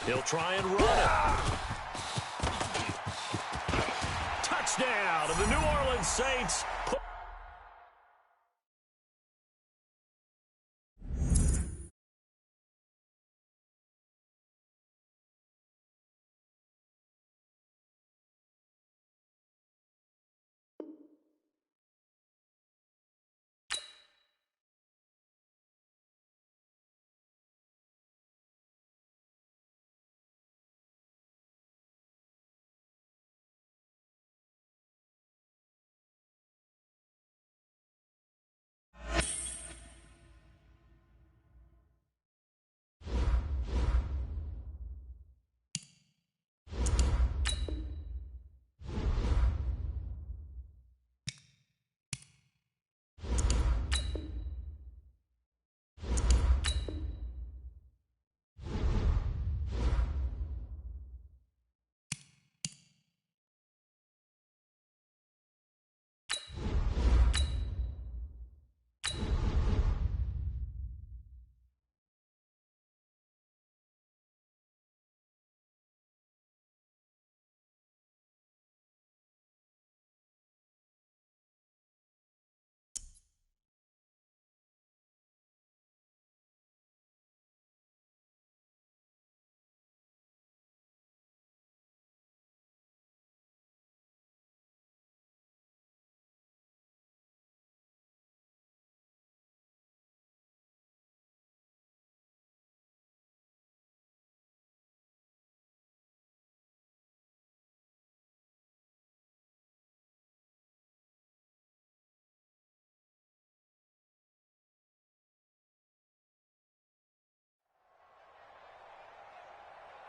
He'll try and run it. Touchdown to the New Orleans Saints.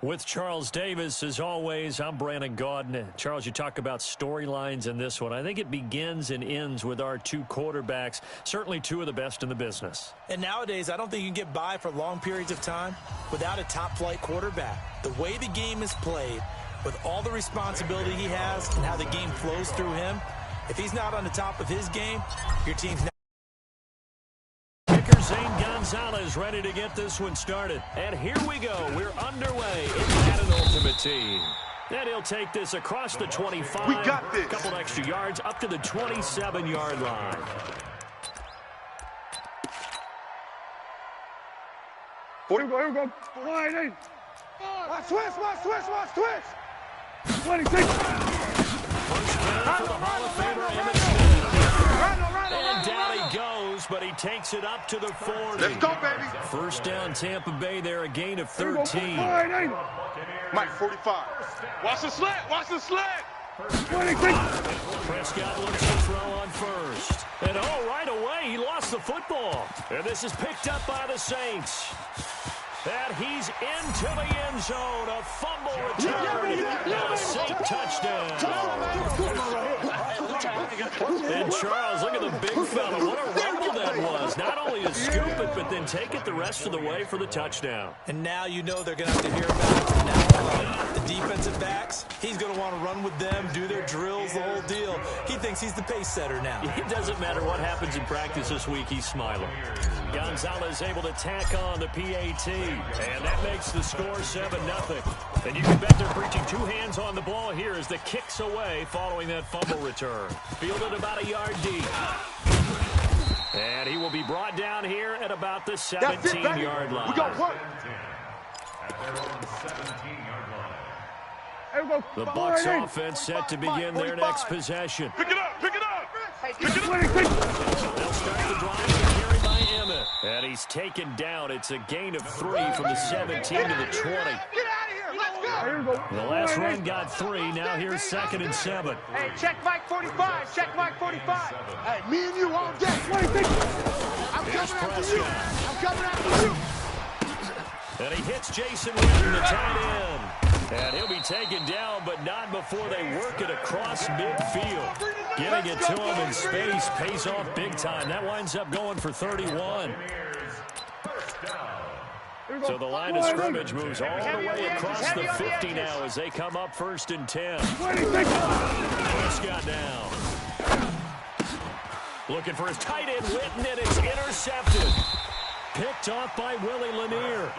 With Charles Davis, as always, I'm Brandon Gaudin. Charles, you talk about storylines in this one. I think it begins and ends with our two quarterbacks, certainly two of the best in the business. And nowadays, I don't think you can get by for long periods of time without a top-flight quarterback. The way the game is played, with all the responsibility he has and how the game flows through him, if he's not on the top of his game, your team's not. Zane Gonzalez ready to get this one started. And here we go. We're underway in Madden Ultimate Team. And he'll take this across the 25. We got this. A couple extra yards up to the 27-yard line. Here we go. Wide in. Watch twist. 26. First down for the Hall of Famer, Emmett Smith. And down he goes, but he takes it up to the 40. Let's go, baby. First down, Tampa Bay there, a gain of 13. Mike, 45. Watch the slant. 26. Prescott looks to throw on first. And right away, he lost the football. And this is picked up by the Saints. And he's into the end zone. A fumble return and a Saint touchdown. And Charles, look at the big fella. What a rumble that was. Not only to scoop it, but then take it the rest of the way for the touchdown. And now you know they're going to have to hear about it from now on. The defensive backs, he's going to want to run with them, do their drills, the whole deal. He thinks he's the pace setter now. It doesn't matter what happens in practice this week, he's smiling. Gonzalez able to tack on the PAT. And that makes the score 7-0. And you can bet they're preaching two hands on the ball here as the kick's away following that fumble return. Fielded about a yard deep. And he will be brought down here at about the 17-yard line. We got one. The Bucs offense set to begin their next possession. Pick it up. They'll start the drive with a carry by Emmett. And he's taken down. It's a gain of 3 from the 17 to the 20. Get out of here. Let's go. The last run got 3. Now here's 2nd and 7. Hey, check Mike 45. Hey, me and you all day. 26. I'm coming after you. And he hits Jason Witten, the tight end. And he'll be taken down, but not before they work it across midfield. Getting it to him in space pays off big time. That winds up going for 31. So the line of scrimmage moves all the way across the 50 now as they come up 1st and 10. Prescott down. Looking for his tight end, Witten, and it's intercepted. Picked off by Willie Lanier.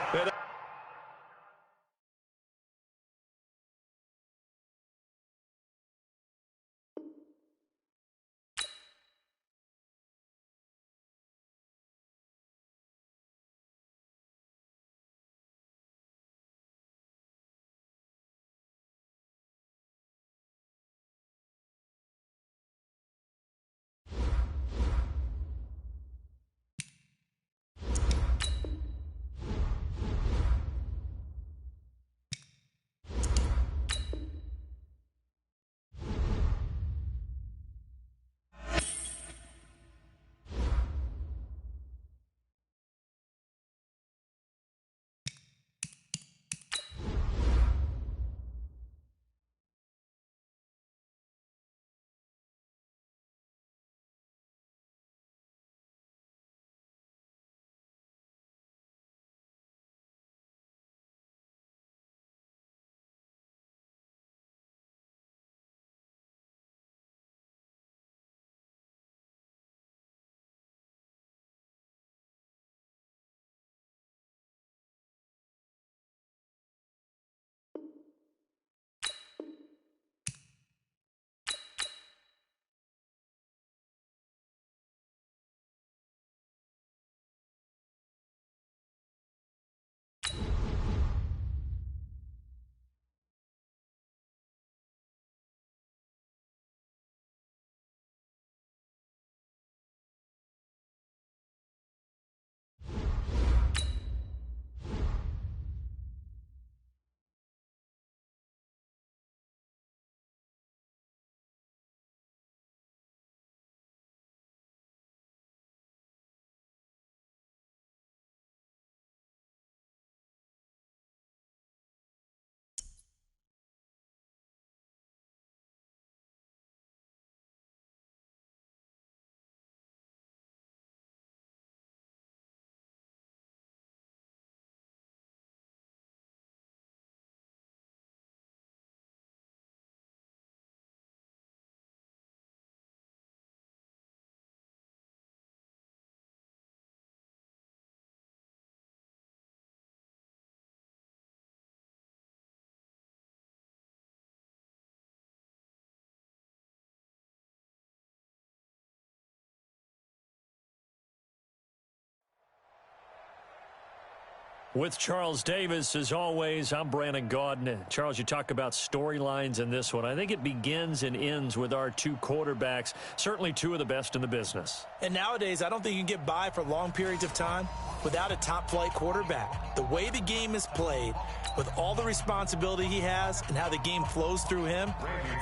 With Charles Davis, as always, I'm Brandon Gaudin. Charles, you talk about storylines in this one. I think it begins and ends with our two quarterbacks, certainly two of the best in the business. And nowadays, I don't think you can get by for long periods of time without a top-flight quarterback. The way the game is played, with all the responsibility he has and how the game flows through him,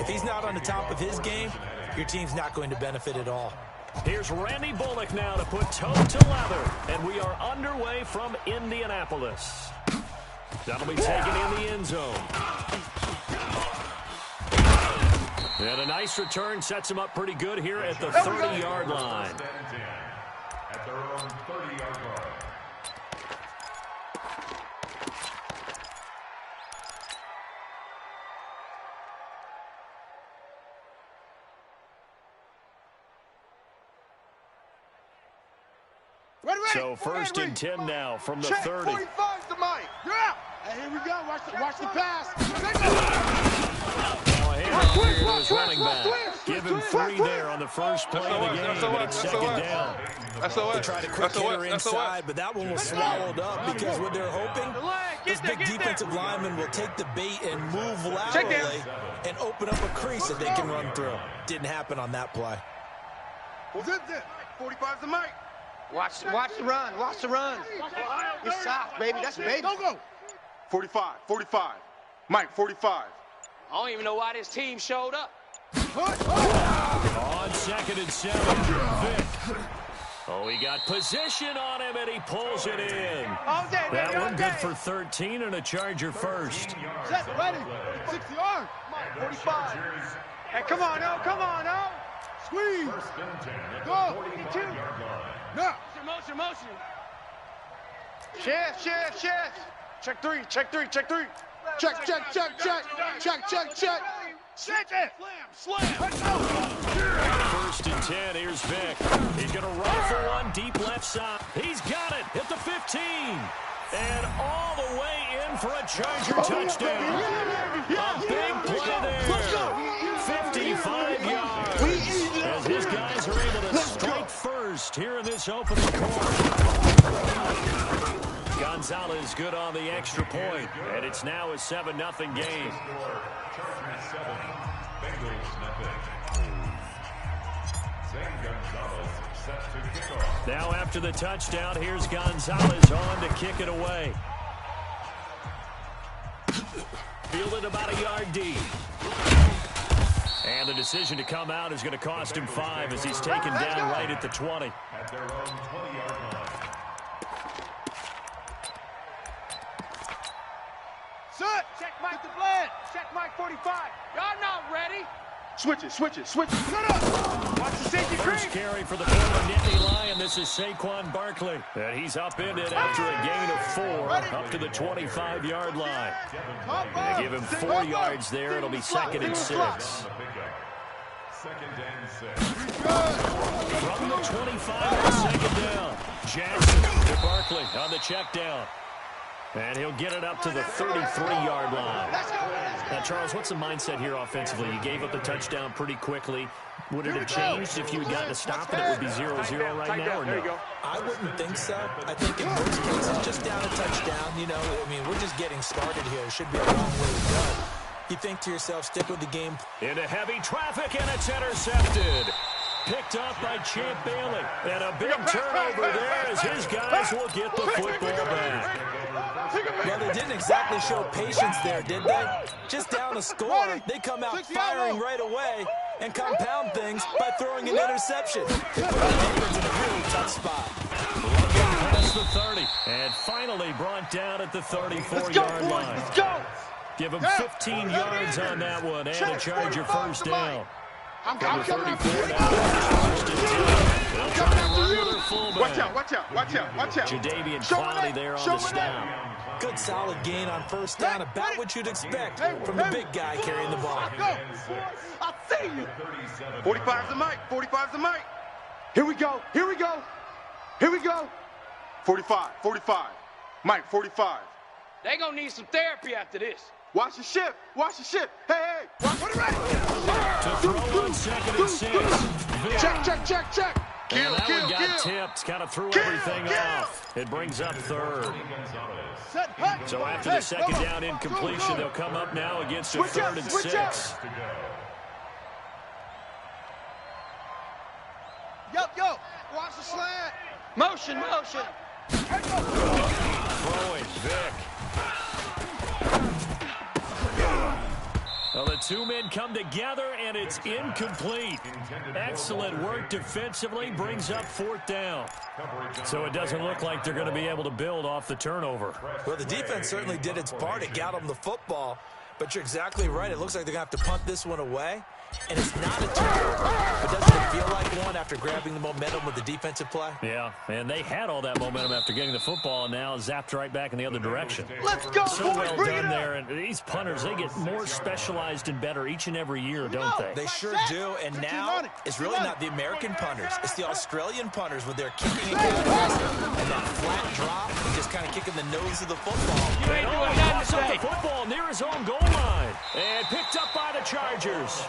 if he's not on the top of his game, your team's not going to benefit at all. Here's Randy Bullock now to put toe to leather, and we are underway from Indianapolis. That'll be taken in the end zone. And a nice return sets him up pretty good here at the 30-yard line. At their own 30-yard line. So first and 10 now from the 30. 45's the mic. You're out. Hey, here we go. Watch the pass. Now a handoff here to his running back. Give him 3 there on the first play of the game, but it's second down. They tried a quick hitter inside, but that one was swallowed up because what they're hoping, this big defensive lineman will take the bait and move laterally and open up a crease that they can run through. Didn't happen on that play. 45's the mic. Watch the run. Watch the run. You're soft, baby. That's baby. Go. 45. Mike, 45. I don't even know why this team showed up. On second and 7, Vic. Oh, he got position on him, and he pulls it in. That one good for 13 and a Charger first. Set, ready. 60 yards. 45. Hey, come on, no. Squeeze. Go. 52. No. Motion. Shift. Check three. Check. Set it. Slam. First and 10, here's Vic. He's going to rifle one deep left side. He's got it at the 15. And all the way in for a Charger touchdown. A big play there. 55 yards. As his guys are able to strike first here in this opening quarter. Gonzalez good on the extra point, and it's now a 7-0 game. Chargers 7, Bengals nothing. Zane Gonzalez set to kick off. Now after the touchdown, here's Gonzalez on to kick it away. Fielded about a yard deep. And the decision to come out is going to cost him 5 as he's taken down right at the 20. At their own 20-yard line. Set. Check Mike the blend. Check Mike 45. Y'all not ready. Switch it. Shut up. Watch the safety First creep. carry for the former Nittany Lion. This is Saquon Barkley. And he's upended after a gain of 4 up to the 25-yard line. They give him 4 yards there. It'll be 2nd and 6. Second and 6. From the 25, second down. Jackson to Barkley on the check down. And he'll get it up to the 33-yard line. Now, Charles, what's the mindset here offensively? You gave up the touchdown pretty quickly. Would it have changed if you had gotten a stop and it would be 0-0 right now, or no? I wouldn't think so. I think in most cases, just down a touchdown, we're just getting started here. It should be a long way to go. You think to yourself, stick with the game. Into heavy traffic, and it's intercepted. Picked up by Champ Bailey. And a big turnover there as his guys will get the football back. Well, they didn't exactly show patience there, did they? Just down a score, they come out firing right away and compound things by throwing an interception. They put the Ravens in a really tough spot. Past the 30, and finally brought down at the 34-yard line. Let's go. Give him 15 yards on that one, and a Charger first down. I'm From the coming 34 after now, first and 10. They'll try to run with their fullback. Watch out. Jadavian Clowney there on the snap. Good solid gain on first down, about what you'd expect from the big guy carrying the ball. I see you. 45's the mic. Here we go. 45. Mike, 45. They gonna need some therapy after this. Watch the ship. Hey. Put it right. To throw on 2nd and 6. Check. And that one got tipped, kind of threw everything off. It brings up third. So after the second down incompletion, they'll come up now against a third and 6. Yo, watch the slant. Motion. Throwing, Vic. Well, the two men come together, and it's incomplete. Excellent work defensively, brings up fourth down. So it doesn't look like they're going to be able to build off the turnover. Well, the defense certainly did its part. It got them the football. But you're exactly right. It looks like they're going to have to punt this one away. And it's not a turnover. But doesn't it feel like one after grabbing the momentum with the defensive play? Yeah, and they had all that momentum after getting the football, and now zapped right back in the other direction. Let's go, So boys. well Bring it done up. there. And these punters, they get more specialized and better each and every year, don't they? They sure do. And now it's really not the American punters. It's the Australian punters with their kicking abilities and that flat drop and just kind of kicking the nose of the football. And he pops up the football near his own goal line. And picked up by the Chargers.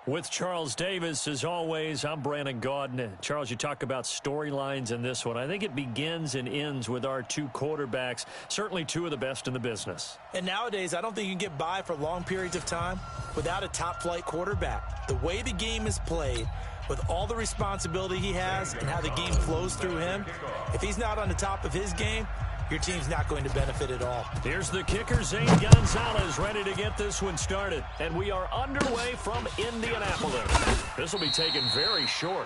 With Charles Davis, as always, I'm Brandon Gaudin. Charles, you talk about storylines in this one. I think it begins and ends with our two quarterbacks, certainly two of the best in the business. And nowadays, I don't think you can get by for long periods of time without a top-flight quarterback. The way the game is played, with all the responsibility he has and how the game flows through him, if he's not on the top of his game, your team's not going to benefit at all. Here's the kicker, Zane Gonzalez, ready to get this one started. And we are underway from Indianapolis. This will be taken very short.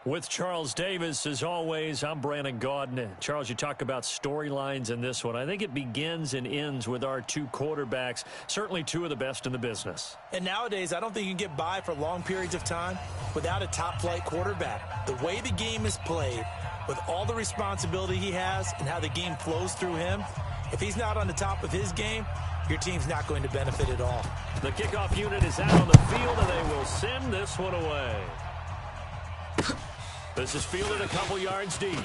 With Charles Davis, as always, I'm Brandon Gaudin. Charles, you talk about storylines in this one. I think it begins and ends with our two quarterbacks, certainly two of the best in the business. And nowadays, I don't think you can get by for long periods of time without a top-flight quarterback. The way the game is played, with all the responsibility he has and how the game flows through him, if he's not on the top of his game, your team's not going to benefit at all. The kickoff unit is out on the field, and they will send this one away. This is fielded a couple yards deep.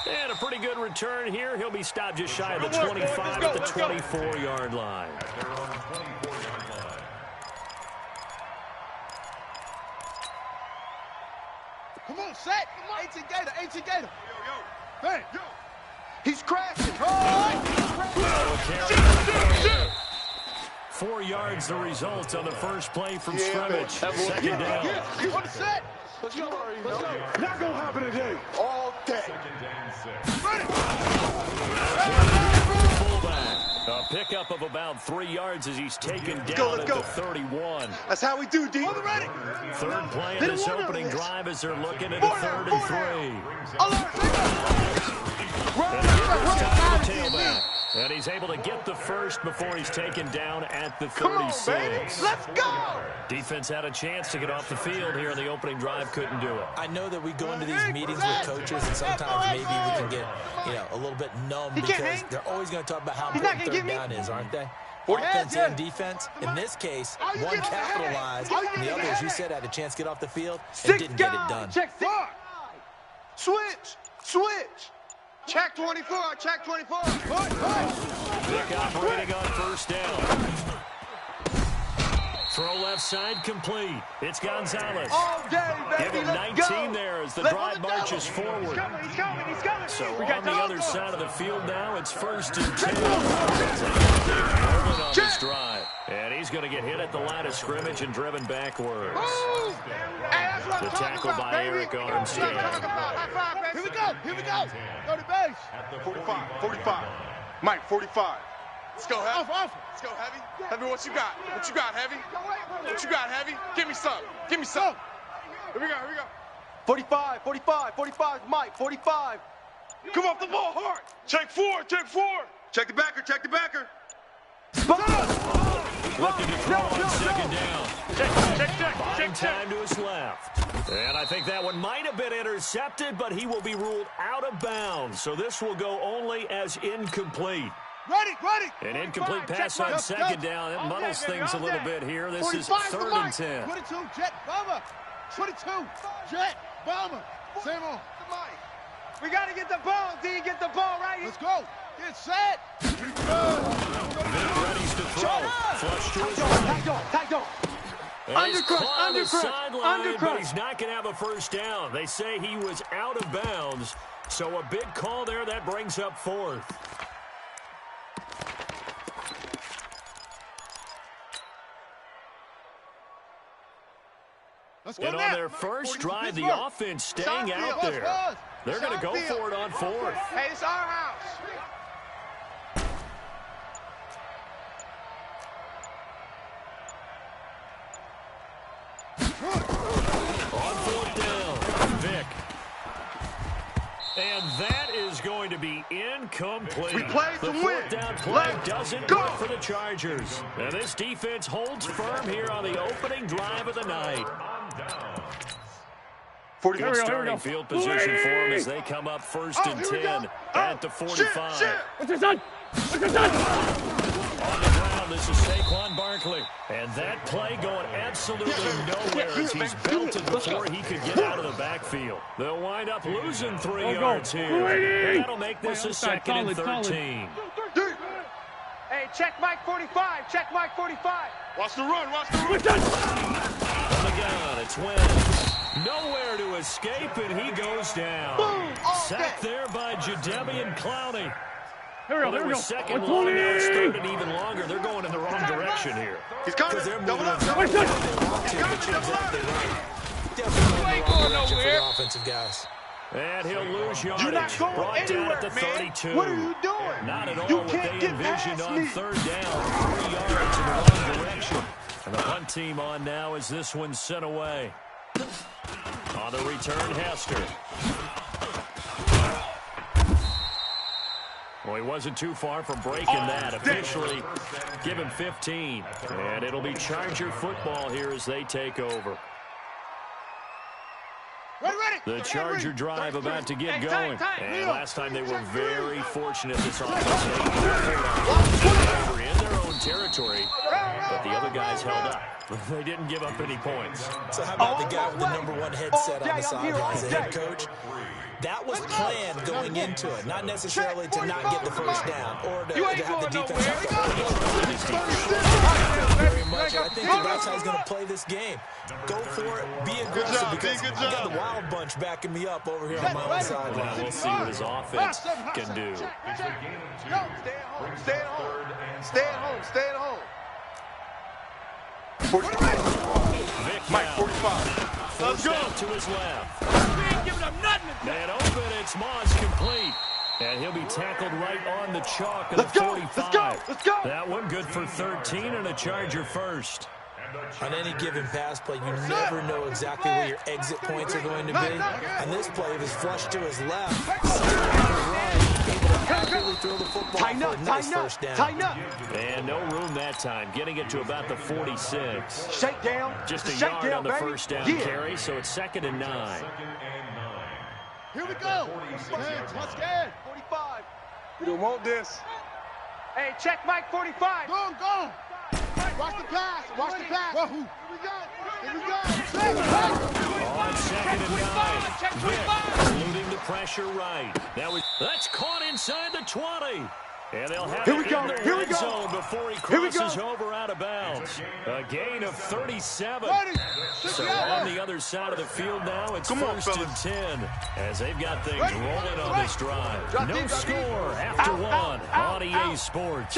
And a pretty good return here. He'll be stopped just shy of the 25 at the 24-yard line. Come on, set. 18 Gator, 18 Gator. Hey, yo. He's crashing. Oh, 4 yards the result on the first play from scrimmage. Second down. You want to set? Let's go. Let's go. Not going to happen today. All day. Fullback. A pickup of about 3 yards as he's taken down at the 31. That's how we do, D. Third play in this opening drive as they're looking at a 3rd and 3. And first time to the tailback. And he's able to get the first before he's taken down at the 36. Come on, baby. Let's go! Defense had a chance to get off the field here in the opening drive, couldn't do it. I know that we go into these meetings with coaches, and sometimes maybe we can get, a little bit numb because they're always going to talk about how important third down is, aren't they? Offense and defense. In this case, one capitalized, and the other, as you said, had a chance to get off the field and didn't get it done. Check 4. Switch. Check 24, check 24. Vick operating on first down. Throw left side complete. It's Gonzalez. All day, baby. Give him 19 there as the drive marches forward. He's coming. So on the other side of the field now, it's 1st and 10. On this drive. And he's going to get hit at the line of scrimmage and driven backwards. The tackle by Eric Armstead. Here we go. Go to base. 45. Mike, 45. Let's go, Heavy. Off. Let's go, Heavy. Heavy, what you got? Heavy? What you got, Heavy? Give me some. Here we go. 45, Mike, 45. Come off the ball hard. Check 4. Check the backer. Looking to throw on second down. Check. Time to his left. And I think that one might have been intercepted, but he will be ruled out of bounds. So this will go only as incomplete. Ready. An incomplete pass on second down. It muddles things a little bit here. This is 3rd and 10. 22, jet bomber. 22, jet bomber. Same on. We got to get the ball, D. Get the ball right here. Let's go. Get set. Vick readies to throw. Flush to his right. Tag dog. Undercrush. But he's not going to have a first down. They say he was out of bounds. So a big call there. That brings up 4th. And on their first drive, the offense staying out there. They're going to go for it on 4th. Hey, it's our house. On 4th down, Vick. And that is going to be incomplete. We played the to 4th win. down play doesn't work for the Chargers. And this defense holds firm here on the opening drive of the night. Good starting field position for them as they come up 1st and 10 at the 45. What's this on? On the ground, this is Saquon Barkley. And that play going absolutely nowhere as he's belted before he could get out of the backfield. They'll wind up losing 3 yards here. And that'll make this a 2nd and 13. Hey, check Mike 45. Check Mike 45. Watch the run. On the gun, it's Wentz. Nowhere to escape, and he goes down. Sacked there by Jadeveon Clowney. Here we go. Second long, and now it's 3rd and even longer. They're going in the wrong direction here. He's coming. They're Double moving up. He's going nowhere. Offensive guys. And he'll lose yardage. You're not going Brought down at the anywhere, 32. man. What are you doing? Not at all You what can't they get envisioned past on me. 3rd down. 3 yards in the wrong direction. And the punt team on now as this one's sent away. On the return, Hester. Well, he wasn't too far from breaking that. Officially, give him 15. And it'll be Charger football here as they take over. The Charger drive about to get going. And last time they were very fortunate this offense. They were in their own territory, but the other guys held up. They didn't give up any points. So how about the guy with the #1 headset on the sidelines, the head coach? That was planned going into it, not necessarily to not get the first down or to have the defense have to hold it. Very much. I think that's how he's going to play this game. Go for it, be aggressive, because I got the wild bunch backing me up over here on my own sideline. Well, we'll see what his offense can do. Stay at home. Stay at home. Stay at home. Vic Mike, now. 45. Forced out to his left. And open, it's Moss complete. And he'll be tackled right on the chalk of the 45. Let's go. That one good for 13 and a Charger first. On any given pass play, you never know exactly where your exit points are going to be. And this play was flushed to his left. Still on the right, able to accurately throw the football for a nice first down. Tighten up. And no room that time, getting it to about the 46. Shake down. Just a Shake yard down, on the baby. first down carry, so it's 2nd and 9. Here we go. Let's get 45. We don't want this. Hey, check Mike 45. Go. Watch the pass. Watch the pass. Here we go. On 2nd and 9. Vic eluding the pressure right. That's caught inside the 20. And they'll have it in their red zone before he crosses over out of bounds. A gain of 37. So on the other side of the field now, it's 1st and 10 as they've got things rolling on this drive. No score after one on EA Sports.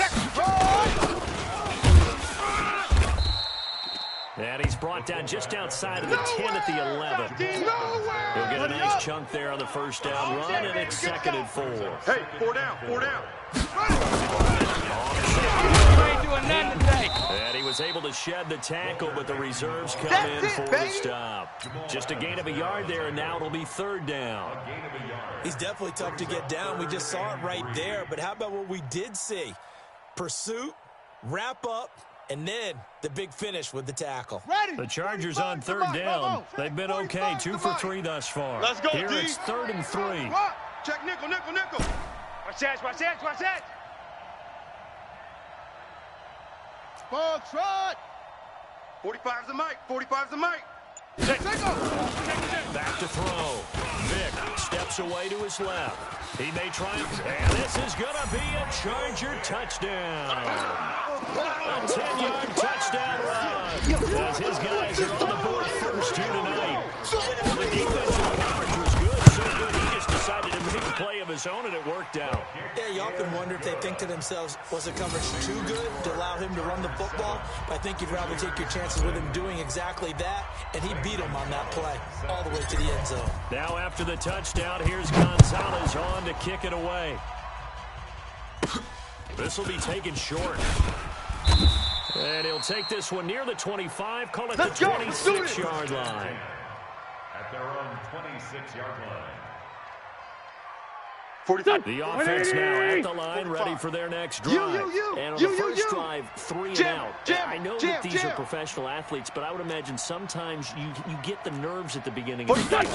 And he's brought down just outside of the 10 at the 11. He'll get a nice chunk there on the first down run, and it's 2nd and 4. Hey, 4 down. And he was able to shed the tackle, but the reserves come in for the stop. Just a gain of a yard there, and now it'll be 3rd down. He's definitely tough to get down. We just saw it right there. But how about what we did see? Pursuit, wrap up, and then the big finish with the tackle. The Chargers on 3rd down. They've been okay, 2 for 3 thus far. Let's go, Here D. it's 3rd and 3. Check nickel. Watch that. Ball trot. 45's the mic. Back to throw. Vic steps away to his left. He may try, and this is going to be a Charger touchdown. A 10-yard touchdown run. As his guys are on the board first here tonight. The defensive coverage was good, so good he just decided to make a play of his own, and it worked out. Yeah, you often wonder if they think to themselves, was the coverage too good to allow him to run the football? But I think you'd rather take your chances with him doing exactly that, and he beat him on that play all the way to the end zone. Now after the touchdown, here's Gonzalez on to kick it away. This will be taken short. And he'll take this one near the 25, call it the 26-yard line. At their own 26-yard line. 45. The offense now at the line, ready for their next drive. And on the first drive, 3 and out. I know that these are professional athletes, but I would imagine sometimes you get the nerves at the beginning of the game.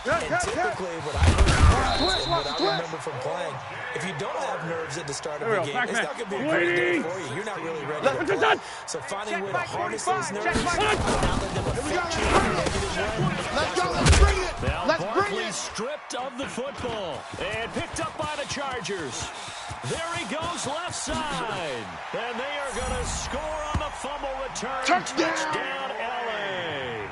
And typically what I heard and what I remember from playing, if you don't have nerves at the start of the game, it's not going to be a great day for you. You're not really ready to play. So finding a way to harness those nerves and not let them affect you in a negative way. Let's bring it. Now Barkley stripped of the football and picked up by the Chargers. There he goes left side. And they are going to score on the fumble return. Touchdown, LA.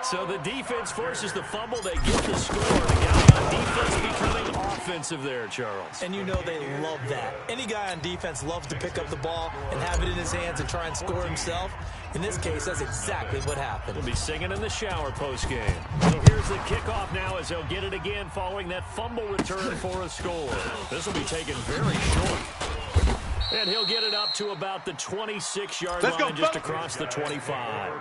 So the defense forces the fumble. They get the score. The guy on defense becoming offensive there, Charles. And you know they love that. Any guy on defense loves to pick up the ball and have it in his hands and try and score himself. In this case, that's exactly what happened. He'll be singing in the shower post-game. So here's the kickoff now as they'll get it again following that fumble return for a score. This will be taken very short. And he'll get it up to about the 26-yard line, just across the 25.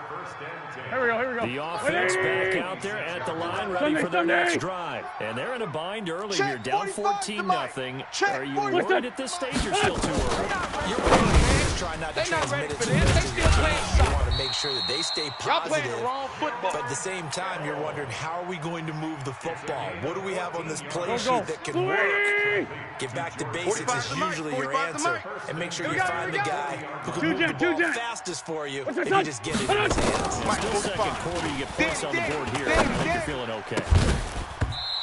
Here we go. The offense back out there at the line, ready for their next drive. And they're in a bind early here, down 14-0. Are you worried at this stage or still too early? You're worried. Try not to transmit it to the rest of your team. You want to make sure that they stay positive. But at the same time, you're wondering, how are we going to move the football? What do we have on this play sheet that can work? Get back to basics is usually your answer. And make sure you find the guy who can move the ball fastest for you if you just get it in his hands. Still second quarter, you get points on the board here. I think you're feeling okay.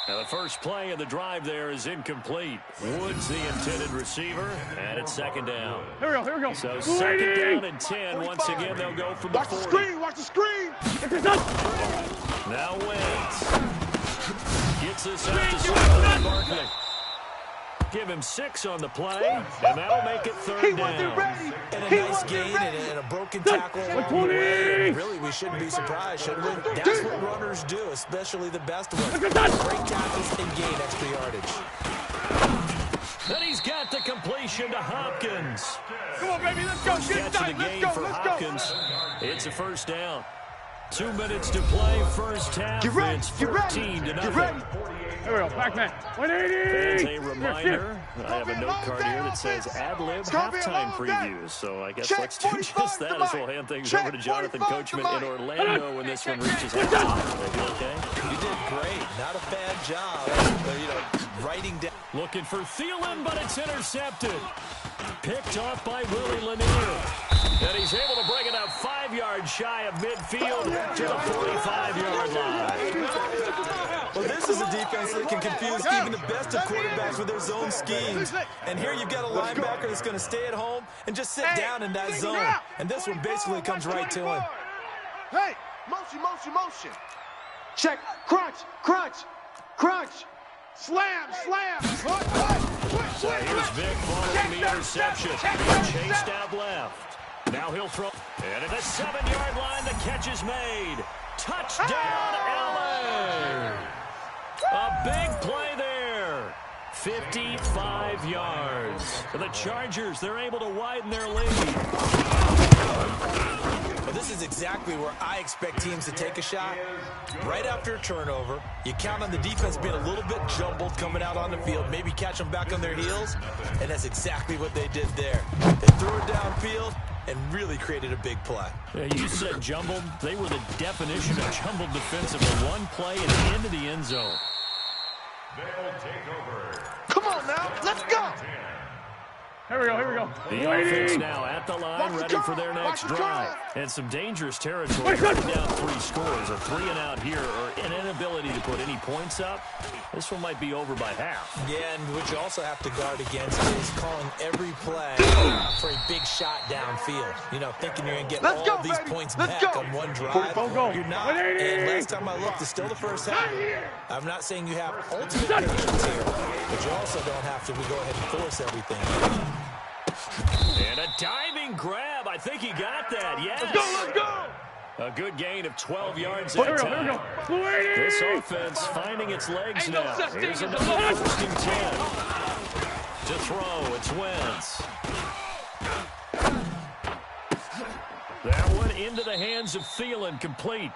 Now the first play of the drive there is incomplete. Woods the intended receiver, and it's second down. Here we go. So second down and 10. Once again, they'll go from the 40. Watch the screen. Now Wentz gets this out to Saquon Barkley. Give him 6 on the play, and that'll make it third down. And a nice gain and a broken tackle along the way. Really, we shouldn't be surprised, should we? That's what runners do, especially the best ones. Break tackles and gain extra yardage. Then he's got the completion to Hopkins. Come on, baby, let's go. First catch of the game for Hopkins. It's a first down. 2 minutes to play, first half. It's 14-0. Here we go, Pac-Man. As a reminder, I have a note card here that says ad-lib halftime previews. So I guess let's do just that as we'll hand things over to Jonathan Coachman in Orlando when this one reaches halftime. You okay? You did great. Not a bad job. Writing down. Looking for Thielen, but it's intercepted. Picked off by Willie Lanier. And he's able to bring it up 5 yards shy of midfield to the 45-yard line. Well, this is a defense that can confuse even the best of quarterbacks with their zone schemes. And here you've got a linebacker that's going to stay at home and just sit down in that zone. And this one basically comes right to him. Hey, motion. Check, crunch. Slam. So here's Vic following the interception. Being chased out left. Now he'll throw. And at the 7-yard line, the catch is made. Touchdown, LA! A big play there. 55 yards. For the Chargers, they're able to widen their lead. Well, this is exactly where I expect teams to take a shot. Right after a turnover, you count on the defense being a little bit jumbled coming out on the field, maybe catch them back on their heels, and that's exactly what they did there. They threw it downfield and really created a big play. Yeah, you said jumbled. They were the definition of jumbled defensively. One play and into the end zone. They'll take over. Come on now, let's go. Here we go. The offense now at the line, ready for their next drive. And some dangerous territory, running down 3 scores. A 3-and-out here, or an inability to put any points up. This one might be over by half. Yeah, and what you also have to guard against is calling every play for a big shot downfield. You know, thinking you're going to get all these points back on one drive. You're not. And last time I looked, it's still the first half. I'm not saying you have ultimate patience here, but you also don't have to go ahead and force everything. And a diving grab. I think he got that. Yes. Let's go. A good gain of 12 yards that time. This offense finding its legs now. Here's another 1st and 10. To throw, it's Wentz. That one into the hands of Thielen, complete.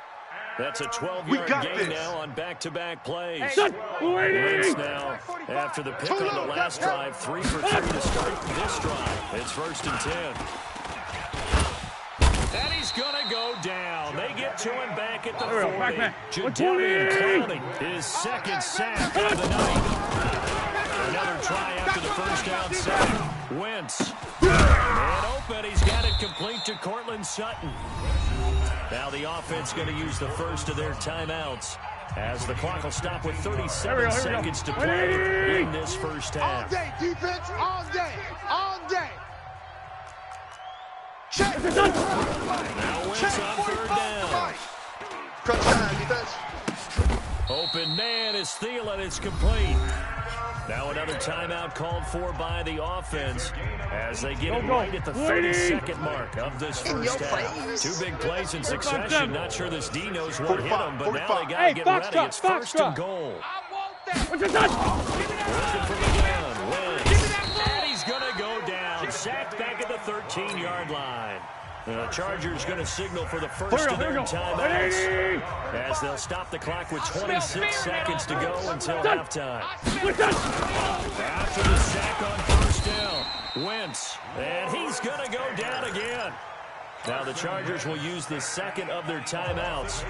That's a 12-yard gain now on back-to-back plays. Wentz now, after the pick on the last drive, 3 for 3 to start this drive. It's 1st and 10. And he's going to go down. They get to him back at the 40. Jadeveon Clowney, his 2nd sack of the night. Another try after the first down sack. Wentz. Man open. He's got it complete to Cortland Sutton. Now the offense going to use the first of their timeouts as the clock will stop with 37 seconds to play in this first half. All day, defense, all day. Check. Now Wentz on 3rd down. Crunch time, defense. Open man is Thielen. It's complete. Now another timeout called for by the offense as they get it right at the 30-second mark of this first half. 2 big plays in succession. Not sure this D knows what hit them, but now they got to get ready. It's 1st and goal. Working from the gun. Wentz. And he's going to go down. Sacked 13-yard line. The Chargers going to signal for the first of their timeouts as they'll stop the clock with 26 seconds to go until halftime. After the sack on first down, Wentz, and he's going to go down again. Now the Chargers will use the second of their timeouts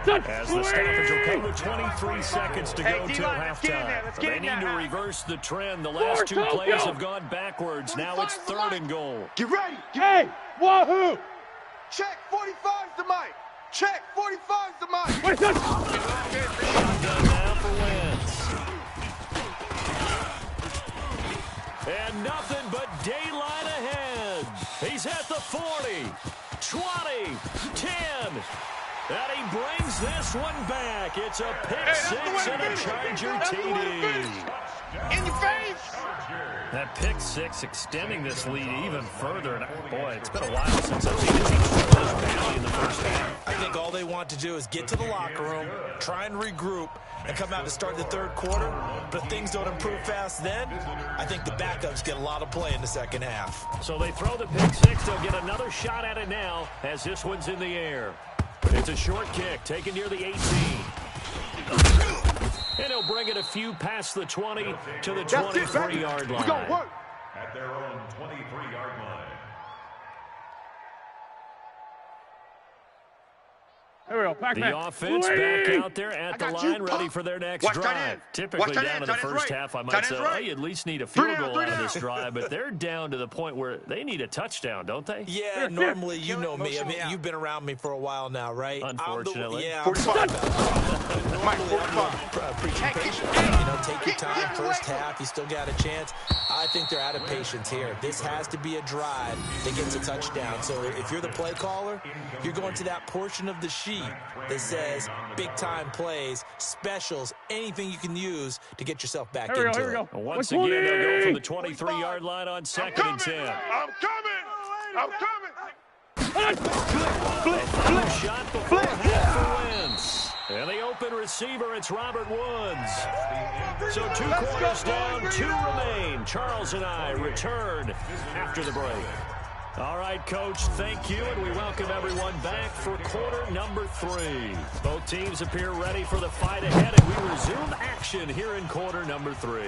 as the stoppage will come with 23 seconds to go till halftime. They need to reverse the trend. The last two plays have gone backwards. Now it's 3rd and goal. Get ready. Hey, wahoo! Check 45's the mic. Check 45's the mic. Shotgun now for Wentz. And nothing but daylight ahead. He's at the 40, 20, 10. And he brings this one back. It's a pick six and a Charger TD. In your face. That pick six extending this lead even further. And boy, it's been a while since I've seen a team score this badly in the first half. I think all they want to do is get to the locker room, try and regroup, and come out to start the third quarter. But if things don't improve fast then, I think the backups get a lot of play in the second half. So they throw the pick six. They'll get another shot at it now as this one's in the air. It's a short kick taken near the 18. And he'll bring it a few past the 20 to the 23-yard line. We're going to work. At their own 23-yard line. Here we go, Pac-Man. The offense back out there at the line, ready for their next drive. Typically down to the first half, I might say, hey, you at least need a field goal out of this drive, but they're down to the point where they need a touchdown, don't they? Yeah, normally, you know me. I mean, you've been around me for a while now, right? Unfortunately. I'm sorry about that. Normally, I'm preaching patience. You know, take your time. First half, you still got a chance. I think they're out of patience here. This has to be a drive that gets a touchdown. So if you're the play caller, you're going to that portion of the sheet that says big-time plays, specials, anything you can use to get yourself back into it. Once again, they'll go from the 23-yard line on 2nd and 10. I'm coming. I'm coming. Shot before half for Wentz. And the open receiver, it's Robert Woods. So 2 quarters down, 2 remain. Charles and I return after the break. All right, Coach, thank you, and we welcome everyone back for quarter number 3. Both teams appear ready for the fight ahead, and we resume action here in quarter number 3.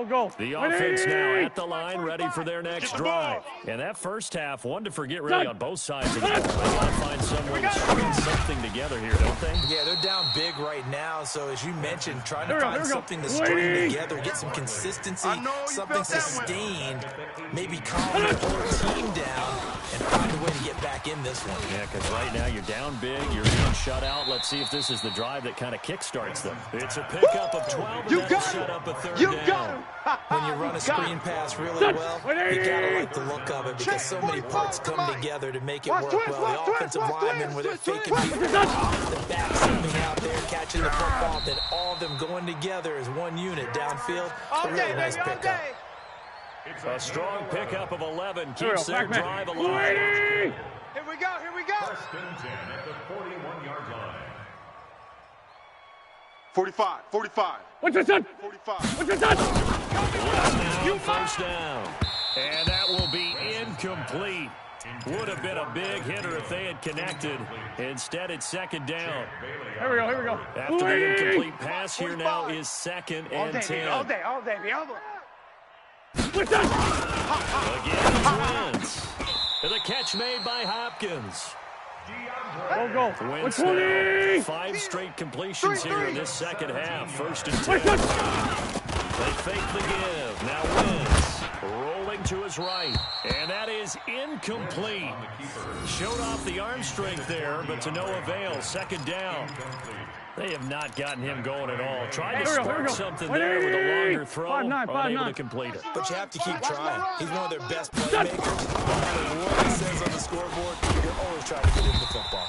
Go. The offense now at the line, ready for their next drive. And that first half, one to forget really on both sides of the ball. They got to find some way to string something together here, don't they? Yeah, they're down big right now. So as you mentioned, trying to find something to string together, get some consistency, something sustained, maybe calm the whole team down and find a way to get back in this one. Yeah, because right now you're down big, you're being shut out. Let's see if this is the drive that kind of kickstarts them. It's a pickup of 12, and that'll set up a 3rd down. When you run a screen pass really well, you gotta like the look of it because so many parts come together to make it work well. The offensive linemen, where they're faking people, the back stepping out there, catching the football, then all of them going together as one unit downfield. A really nice pickup. A strong pickup of 11 keeps their drive alive. Here we go. 1st and 10 at the 41-yard line. 45. What's your son? 45. What's your son? Now 1st down. And that will be incomplete. Would have been a big hitter if they had connected. Instead, it's 2nd down. Here we go. After the incomplete pass, here now is 2nd and 10. All day. What's that? Again, Wentz. And the catch made by Hopkins. Go. Wentz now 5 straight completions here in this second half. 1st and 10. They fake the give. Now Wentz rolling to his right. And that is incomplete. Showed off the arm strength there, but to no avail. 2nd down. They have not gotten him going at all. Tried to spark something there with a longer throw. Unable to complete it. But you have to keep trying. He's one of their best playmakers. No matter what it says on the scoreboard, you're always trying to get him the football.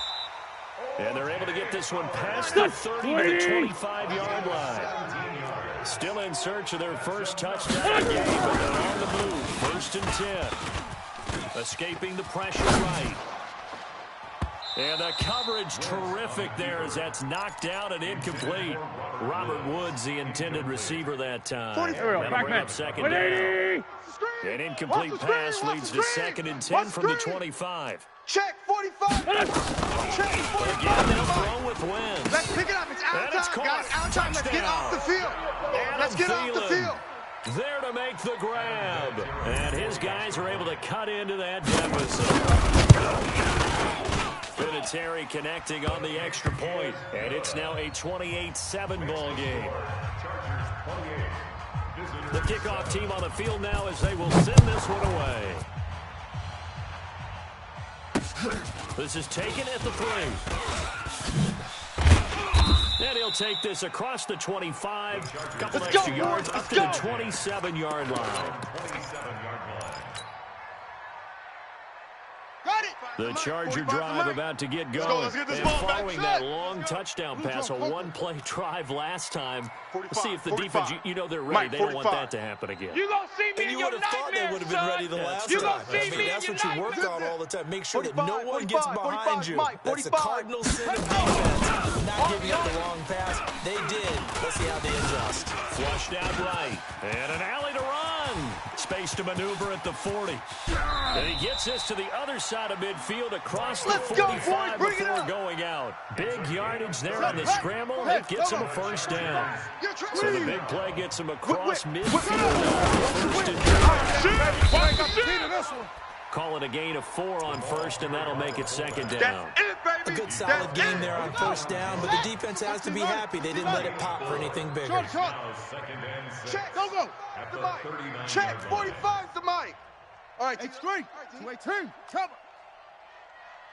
And they're able to get this one past the 30 to the 25-yard line. Still in search of their first touchdown of the game, but they're on the move. 1st and 10. Escaping the pressure right. And the coverage terrific there as that's knocked down and incomplete. Robert Woods, the intended receiver that time. Here we go. That'll Back bring man. up second down. An incomplete pass leads to 2nd and 10 from the 25. Check 45. Check 45. Again, they'll throw with wins. Let's pick it up. It's out And it's time, caught. guys. Out time. Let's get off the field. Let's get off the field. There to make the grab. And his guys are able to cut into that deficit. Vinatieri connecting on the extra point. And it's now a 28-7 ball game. The kickoff team on the field now as they will send this one away. This is taken at the 3. And he'll take this across the 25. Couple extra yards up to the 27-yard line. The Charger drive about to get going. Let's get this And ball back. following that long touchdown pass, a one-play drive last time. Let's see if the defense, you know they're ready. They don't want that to happen again. You gonna see me And in you your would have thought they nightmares, would have been ready the son. last You time. gonna see I mean, me that's in what your you work nightmares. on all the time. Make sure that 45, no one gets 45, behind you. Mike, That's the 45. cardinal sin of defense. Not giving up the long pass. They did. Let's see how they adjust. Flushed out right. And an alley to run. Space to maneuver at the 40. And he gets this to the other side of midfield across the Let's go, 45 boys. Bring it before up. going out. Big yardage there on the scramble. It gets him a first down. So the big play gets him across midfield. First and 10. Call it a gain of 4 on first, and that'll make it second down. That's it, baby. A good solid game there on first down, but the defense has to be happy. They didn't let it pop for anything bigger. Now 2nd and 6. Check. Go. At the 39. Check 45 to Mike. All right, it's 3. 2-18. Cover.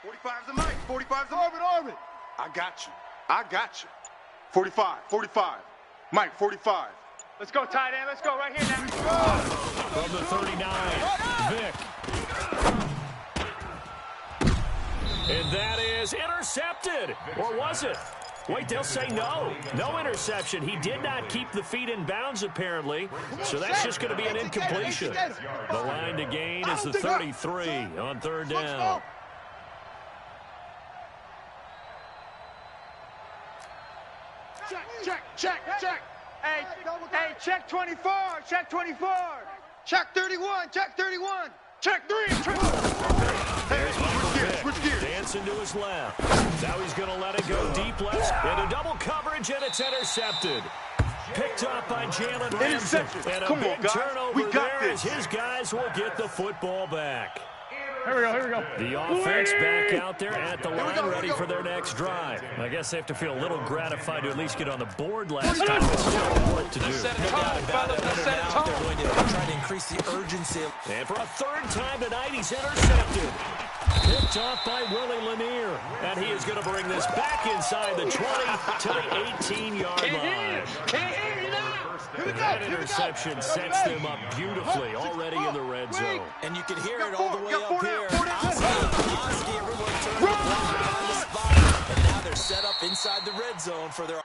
45's the Mike. 45's the Orbit. I got you. 45. Mike, 45. Let's go, tight end. Let's go right here now. From the 39, Vic. And that is intercepted. Or was it? Wait, they'll say no. No interception. He did not keep the feet in bounds, apparently. So that's just going to be an incompletion. The line to gain is the 33 on 3rd down. Check. Hey, check 24. Check 24. Check 31. Check 3. There's Michael Vick. Switch gears. Dancing to his left. Now he's going to let it go deep left. Into double coverage, and it's intercepted. Picked up by Jalen Ramsey. Interception. And a Come on, big guys. turnover We got there this. as his guys will get the football back. Here we go. The offense back out there at the line, ready for their next drive. I guess they have to feel a little gratified to at least get on the board last time. But still work to do. No doubt about it. Now they're going to try to increase the urgency. And for a 3rd time tonight, he's intercepted. Picked off by Willie Lanier. And he is going to bring this back inside the 20 to the 18-yard line. That interception sets them up beautifully already in the red zone. And you can hear it all the way up here. Oski, everyone turned the ball on the spot. And now they're set up inside the red zone for their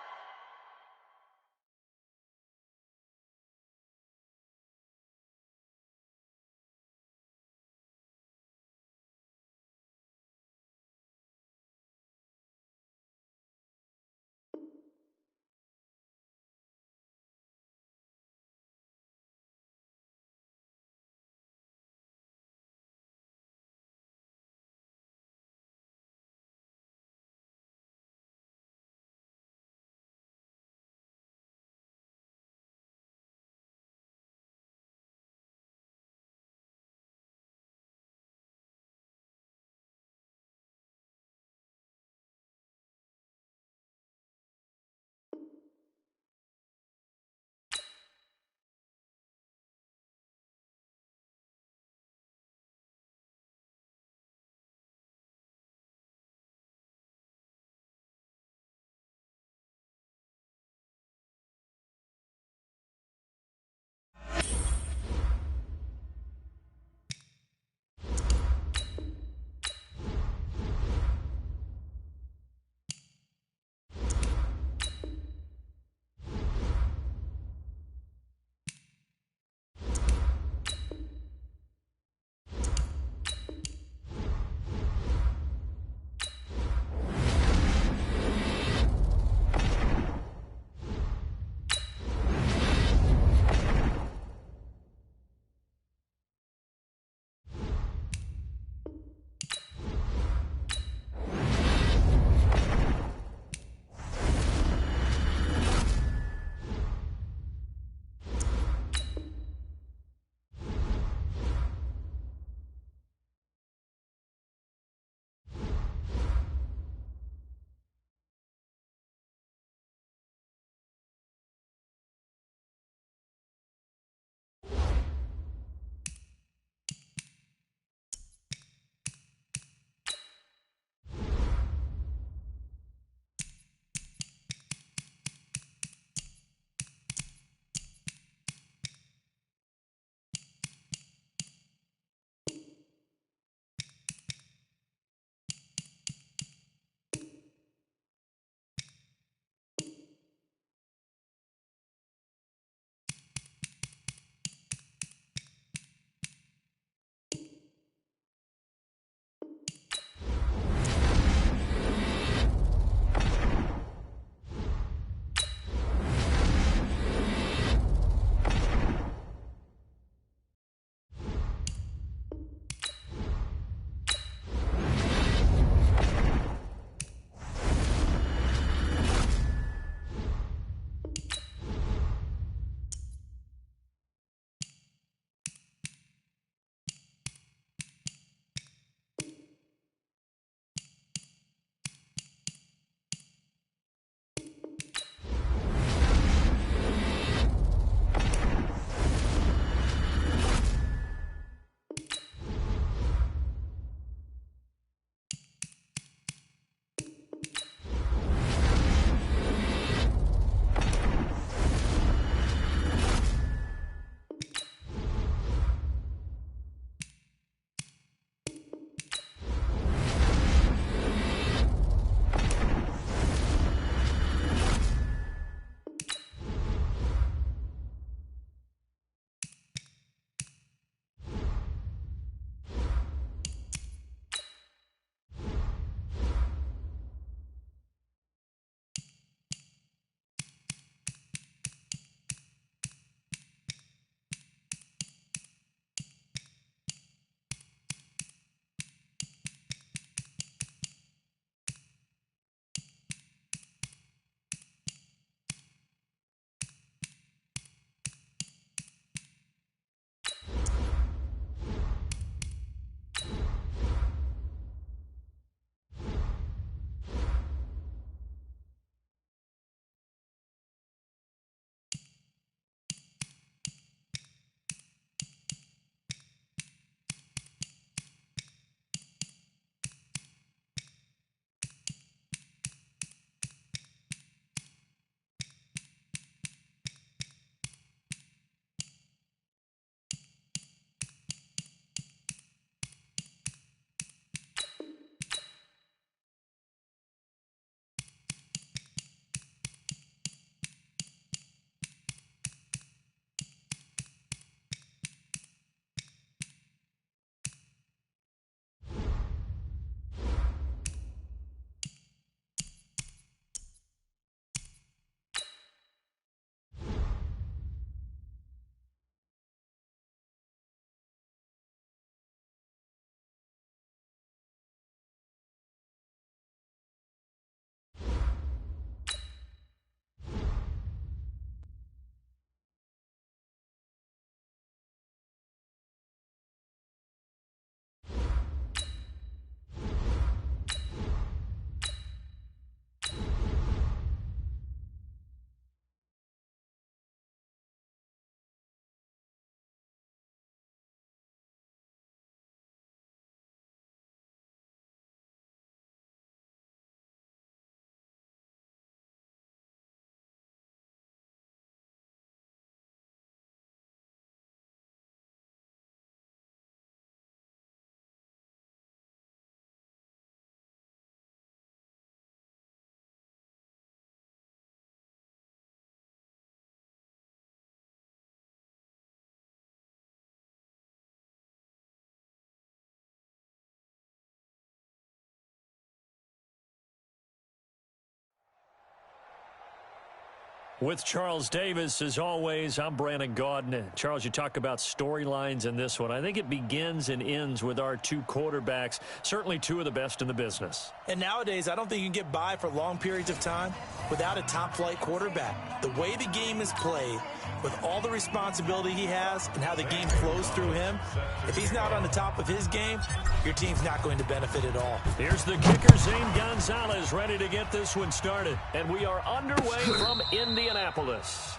With Charles Davis, as always, I'm Brandon Gaudin. Charles, you talk about storylines in this one. I think it begins and ends with our two quarterbacks, certainly two of the best in the business. And nowadays, I don't think you can get by for long periods of time without a top-flight quarterback. The way the game is played, with all the responsibility he has and how the game flows through him, if he's not on the top of his game, your team's not going to benefit at all. Here's the kicker, Zane Gonzalez, ready to get this one started. And we are underway from Indianapolis.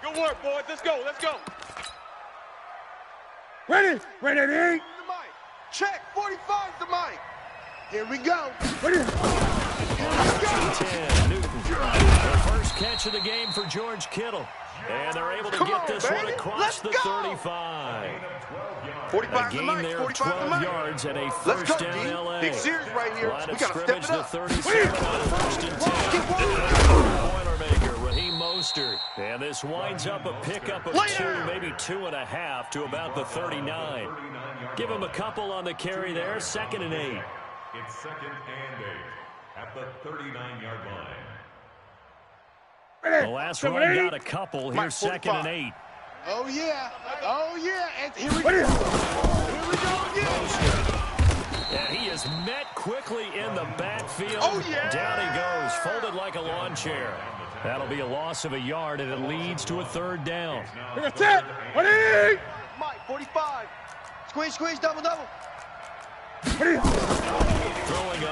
Good work, boys. Let's go. Let's go. Ready? Ready, The mic. Check. 45's the mic. Here we go. ready. 10, Newton. The first catch of the game for George Kittle. And they're able to Come get on, this one baby. across Let's the go. 35. 45's A the gain mic. there of 45's the 12 mic. yards and a Let's first go, down D. L.A. Big series right here. Line We of got to step scrimmage, it the up. 37 on first and 10. Keep Boilermaker, Raheem Mostert. And this winds up a pickup of Lay 2, down. maybe 2.5 to about the 39. Give him a couple on the carry there, 2nd and 8. It's 2nd and 8 at the 39-yard line. The last run got a couple. Here's 2nd and 8. Oh, yeah. Oh, yeah. And here we go. Here we go again. And he is met quickly in the backfield. Oh, yeah. Down he goes, folded like a lawn chair. That'll be a loss of a yard, and it leads to a 3rd down. That's it. Ready? Mike, 45. Squeeze, squeeze, double, double. Throwing on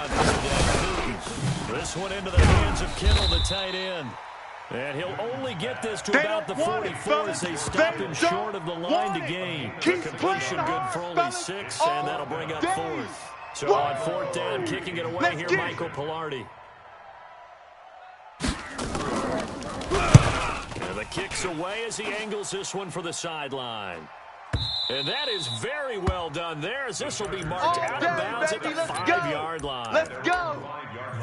3rd down, Newton. This one into the hands of Kittle, the tight end. And he'll only get this to They about the don't want it, 44 as they fellas. stop They him short of the line to don't gain. want The it. Keep completion playing good hard, for only fellas, 6, all and that'll bring up day. 4th. So on 4th down, kicking it away Let's here, get it. Michael Pilardi. And the kick's away as he angles this one for the sideline. And that is very well done there, as this will be marked All out day, of bounds baby. at the Let's go. 5-yard line. Let's go.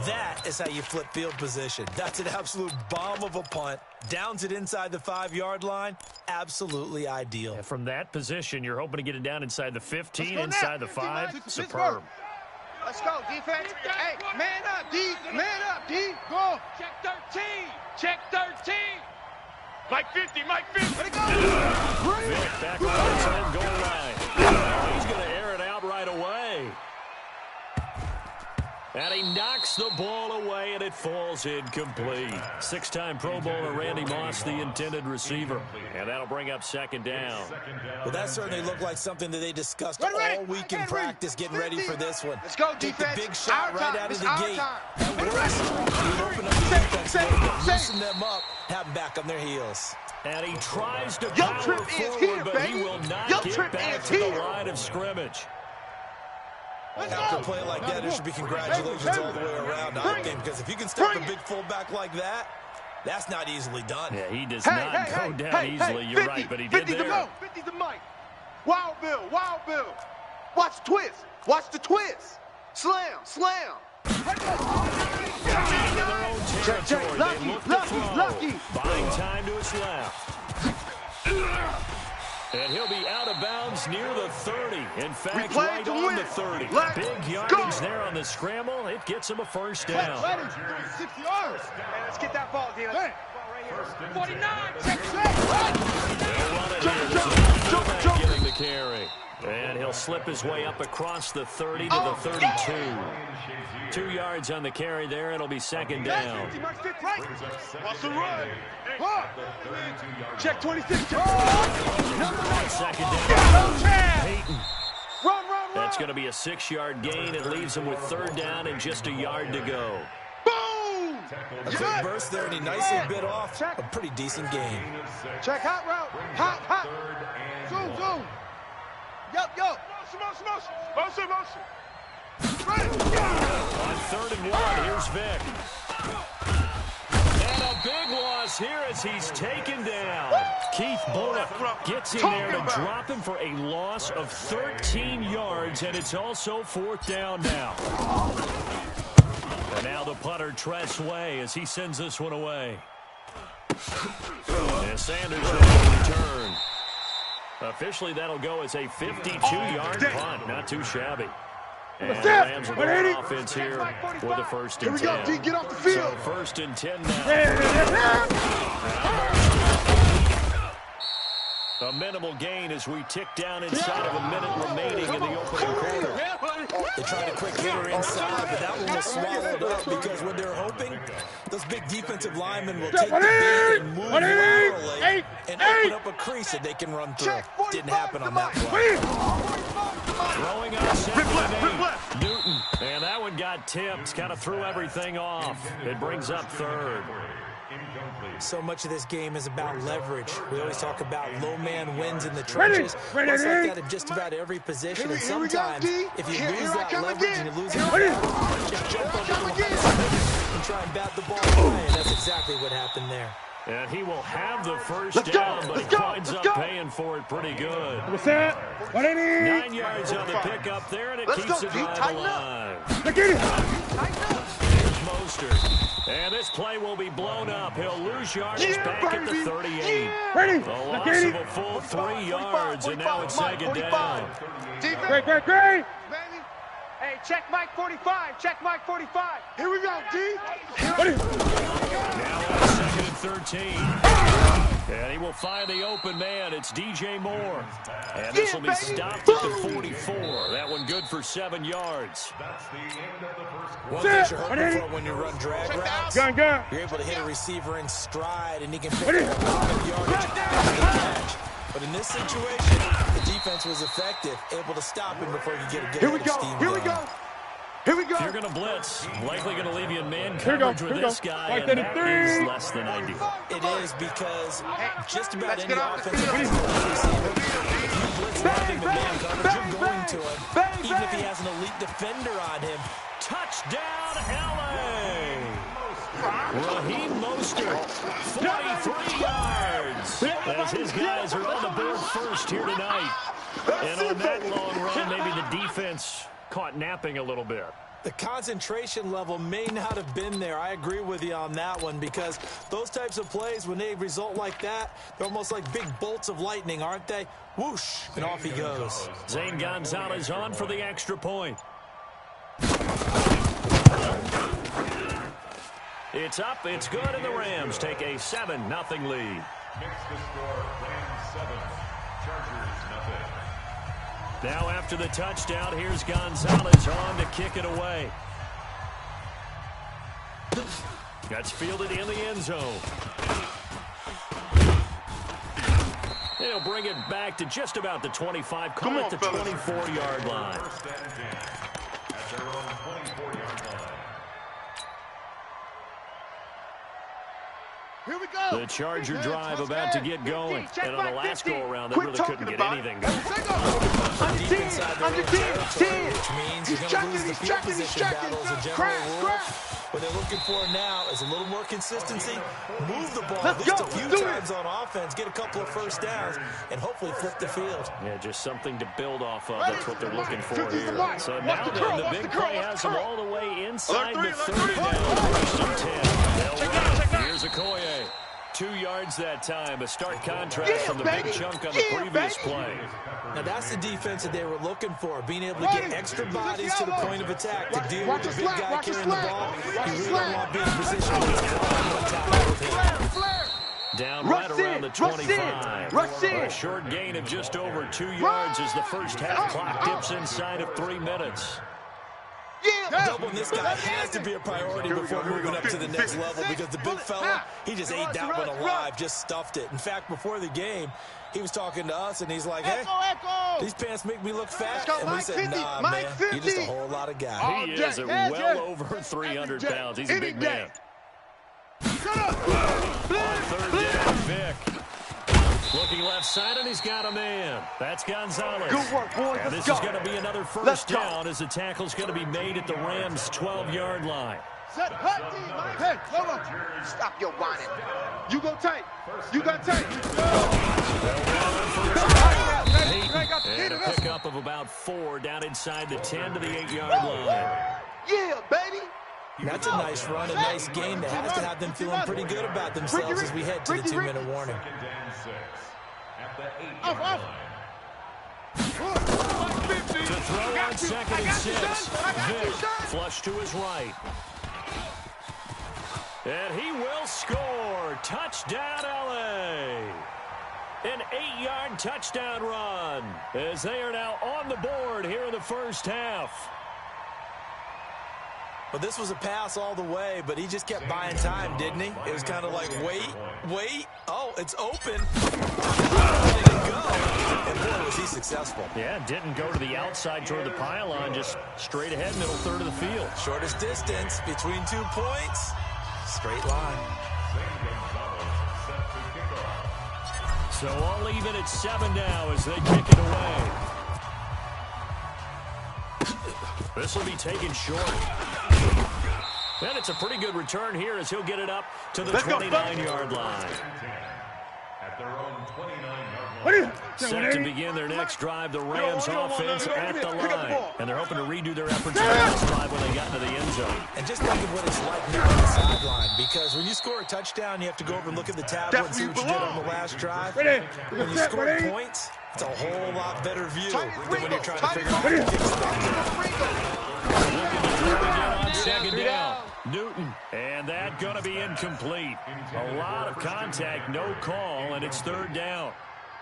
That is how you flip field position. That's an absolute bomb of a punt. Downs it inside the 5-yard line. Absolutely ideal. And from that position, you're hoping to get it down inside the 15, Let's go inside now. the 5. Let's Superb. Let's go, defense. Hey, man up, D. Man up, D. Go. Check 13. Check 13. Mike 50. Mike 50. Vic back on his own goal line. He's going to air it out right away. And he knocks the ball away, and it falls incomplete. 6-time Pro Bowler Randy Moss, the intended receiver. And that'll bring up 2nd down. Well, that certainly looked like something that they discussed Ready? all week in practice, getting ready for this one. Let's go, Take the defense. big shot Our right time. out of It's the our gate. time. That works. You open up the defense a little bit, loosen them up, have them back on their heels. And he tries to Yo, power Trip is forward, here, but baby. he will not Yo, get Trip back is to the here. line of scrimmage. After a play like that, there should be congratulations all the way around, I think, because if you can stop a big fullback like that, that's not easily done. Yeah, he does not go down easily. You're 50, right, but he did 50 to there. go. 50 to Mike. Wild Bill. Wild Bill. Watch the twist. Watch the twist. Slam. Slam. In their own Check, territory, lucky, they look to lucky, throw. lucky. Buying time to his left. And he'll be out of bounds near the 30. In fact, play right to on win. the 30. Let's Big yardage go. there on the scramble. It gets him a first down. 6 yards. Hey, let's get that ball, D. Let's Hey. ball right here. 49. Check. They'll run it here. This is Novak getting the carry. And he'll slip his way up across the 30 to the 32. 2 yards on the carry there. It'll be 2nd down. Mike 50. Right. Watch the run. Check 26. Check. On 2nd down. Peyton. Run. That's going to be a 6-yard gain. It leaves him with 3rd down and just a yard to go. Boom. A big burst there, and he nicely bit off a pretty decent gain. Check hot route. Hot. Zoom. Yup. Motion. On 3rd and 1, here's Vic. And a big loss here as he's taken down. Keith Bullock gets in there to drop him for a loss of 13 yards, and it's also 4th down now. And now the punter, Tress Way, as he sends this one away. And Sanders will return. Officially, that'll go as a 52-yard punt. Not too shabby. And the Rams will go on offense here with a first and 10. Here we go, D. Get off the field. So first and 10 now. A minimal gain as we tick down inside of a minute remaining in the opening quarter. They tried a quick hitter inside, but that one was swallowed up because what they're hoping, those big defensive linemen will take the bait and move laterally and open up a crease that they can run through. Didn't happen on that play. Throwing on second and 8. Newton. And that one got tipped. Kind of threw everything off. It brings up third. So much of this game is about leverage. We always talk about low man wins in the trenches. It's like that in just about every position. And sometimes, if you lose that leverage and you lose it, just jump over the line and try and bat the ball away. And that's exactly what happened there. And he will have the first down, but he winds up paying for it pretty good. What's that? 9 yards on the pickup there, and it keeps the drive alive. Look at it. Here's Mostert. And this play will be blown up. He'll lose yardage back at the 38. Ready? The loss of a full 3 yards, and now it's second down. Great. Hey, check Mike 45. Check Mike 45. Here we go, D. Now on second and 13. And he will find the open man. It's DJ Moore. And this will be stopped at the 44. That one good for 7 yards. One thing you're hoping for when you run drag routes, Gun. you're able to hit a receiver in stride, and he can pick up a lot of yardage after the catch. But in this situation, the defense was effective, able to stop him before he could get a good steam going. Here we go. If you're going to blitz, likely going to leave you in man coverage with this guy, and that is less than ideal. It is because just about any offensive receiver, if you blitz one in man coverage, you're going to him, even if he has an elite defender on him. Touchdown, L.A. Raheem Mostert, 43 yards. As his guys are on the board first here tonight. And on that long run, maybe the defense caught napping a little bit. The concentration level may not have been there. I agree with you on that one because those types of plays, when they result like that, they're almost like big bolts of lightning, aren't they? Whoosh, and off he goes. Zane Gonzalez on for the extra point. It's up, it's good, and the Rams take a 7-0 lead. Makes the score Rams 7, Chargers nothing. Now after the touchdown, here's Gonzalez on to kick it away. That's fielded in the end zone. They'll bring it back to just about the 25, call it the 24-yard line. First and 10 at their own 24-yard line. Here we go. The Charger drive about to get going. And on the last go-around, they really couldn't get anything going. Deep inside their own territory, which means you're going to lose the field position battle as a general rule. What they're looking for now is a little more consistency, move the ball at least a few times on offense, get a couple of first downs, and hopefully flip the field. Yeah, just something to build off of. That's what they're looking for here. So now then, the big play has them all the way inside the 30 now. First and 10. They'll run. Here's Okoye. 2 yards that time. A stark contrast from the big chunk on the previous play. Now that's the defense that they were looking for, being able to get extra bodies to the point of attack to deal with the big guy carrying the ball. You really don't want being positioned with him. Down right around the 25. A short gain of just over 2 yards as the first half clock dips inside of 3 minutes. Doubling this guy has to be a priority before moving up to the next level because the big fella, he just ate that one alive, just stuffed it. In fact, before the game, he was talking to us, and he's like, hey, these pants make me look fat. And we said, nah, man, you're just a whole lot of guy. He is at well over 300 pounds. He's a big man. On third down, Vic. Looking left side, and he's got a man. That's Gonzalez. Good work, boys. And this is going to be another first down as the tackle's going to be made at the Rams' 12-yard line. Set hut team, Mike. Hey, hold on. Stop your whining. You go tight. You got tight. And a pickup of about 4 down inside the 10 to the 8-yard line. Yeah, baby. That's a nice run, a nice gain that has to have them feeling pretty good about themselves as we head to the 2-minute warning. Second and 6 at the 8-yard line. To throw on 2nd and 6. Vic flush to his right. And he will score. Touchdown, L.A. An 8-yard touchdown run as they are now on the board here in the first half. Well, this was a pass all the way, but he just kept buying time, didn't he? It was kind of like, wait. Oh, it's open. Let it go. And boy, was he successful. Yeah, didn't go to the outside toward the pylon, just straight ahead, middle third of the field. Shortest distance between 2 points. Straight line. So all even at 7 now as they kick it away. This will be taken short. And it's a pretty good return here as he'll get it up to the 29-yard line. At their own 29-yard line. Set to begin their next drive, the Rams offense at the line. And they're hoping to redo their efforts from last drive when they got into the end zone. And just think of what it's like now on the sideline, because when you score a touchdown, you have to go over and look at the tablet and see what you did on the last drive. When you score points, it's a whole lot better view than when you're trying to figure out how to kick it. Looking to throw again on 2nd down. Newton, and that going to be incomplete. A lot of contact, no call, and it's 3rd down.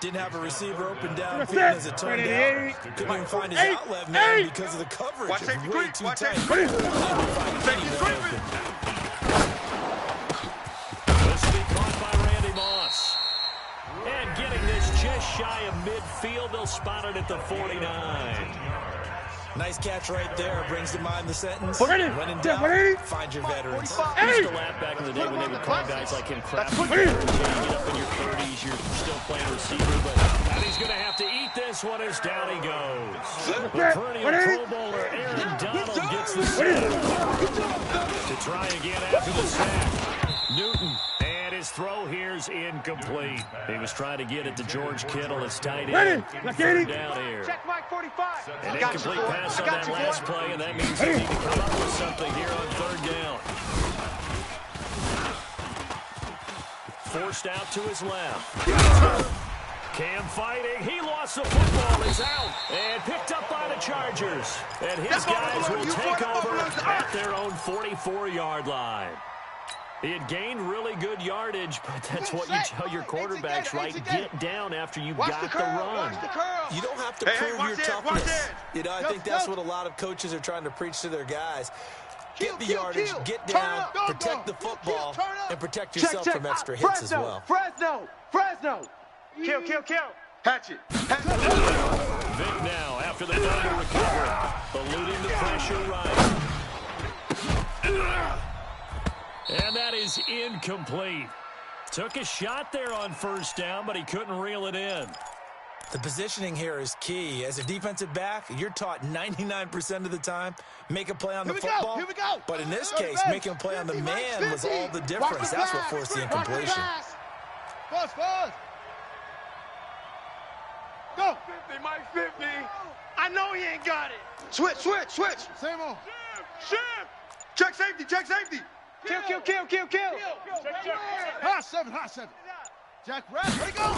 Didn't have a receiver open downfield as it turned out. Couldn't even find his outlet man because of the coverage. It was way too tight. This will be caught by Randy Moss. And getting this just shy of midfield, they'll spot it at the 49. Nice catch right there. Brings to mind the sentence. When in doubt, find your veterans. Used to laugh back in the day when they would call guys like him crappy. You get up in your 30s, you're still playing receiver, but now he's going to have to eat this one as down he goes. The perennial Pro Bowler Aaron Donald gets the sack. To try again after the sack. Newton. And his throw here's incomplete. He was trying to get it to George Kittle. It's tight end. 3rd down here. Check Mike 45. An incomplete pass on that last play, and that means they need to come up with something here on 3rd down. Forced out to his left. Cam fighting. He lost the football. It's out. And picked up by the Chargers. And his guys will take over at their own 44-yard line. He had gained really good yardage, but that's what you tell your quarterbacks, right? Get down after you got the run. You don't have to prove your toughness. You know, I think that's what a lot of coaches are trying to preach to their guys. Get the yardage, get down, protect the football, and protect yourself from extra hits as well. Fresno. Kill. Hatch it. Vic now after the double recovery, eluding the pressure right. And that is incomplete. Took a shot there on 1st down, but he couldn't reel it in. The positioning here is key. As a defensive back, you're taught 99% of the time, make a play on the football. Here we go. But in this case, making a play on the man was all the difference. That's what forced the incompletion. Fast. Go. 50, Mike 50. I know he ain't got it. Switch. Same on. Shift. Check safety. Kill. Hot seven. Jack Rapp, where'd he go?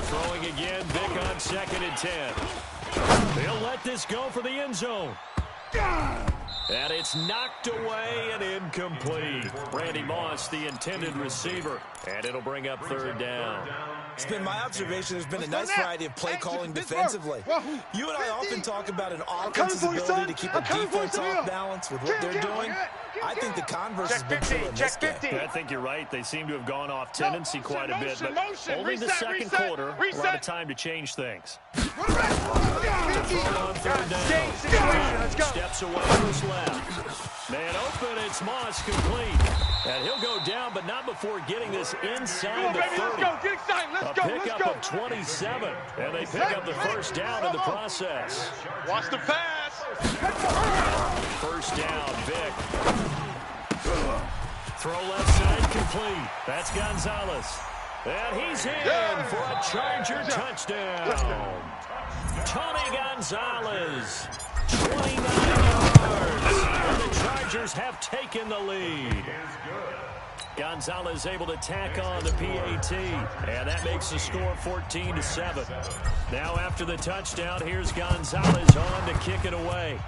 Throwing again, Vic on 2nd and 10. They'll let this go for the end zone. And it's knocked away and incomplete. Randy Moss, the intended receiver. And it'll bring up 3rd down. It's been my observation there's been a nice variety of play calling defensively. You and I often talk about an offense's ability to keep a defense off balance with what they're doing. I think the converse has been true in this game. I think you're right. They seem to have gone off tendency quite a bit, but only the second quarter. A lot of time to change things. To throw on 3rd down. Steps away to his left. Man open, it's Moss complete. And he'll go down, but not before getting this inside the 30. A pickup of 27, and they pick up the 1st down in the process. Watch the pass. 1st down, Vic. Throw left side complete. That's Gonzalez. And he's in for a Charger touchdown. Tony Gonzalez, 29 yards. And the Chargers have taken the lead. Gonzalez able to tack on the PAT, and that makes the score 14-7. Now after the touchdown, here's Gonzalez on to kick it away.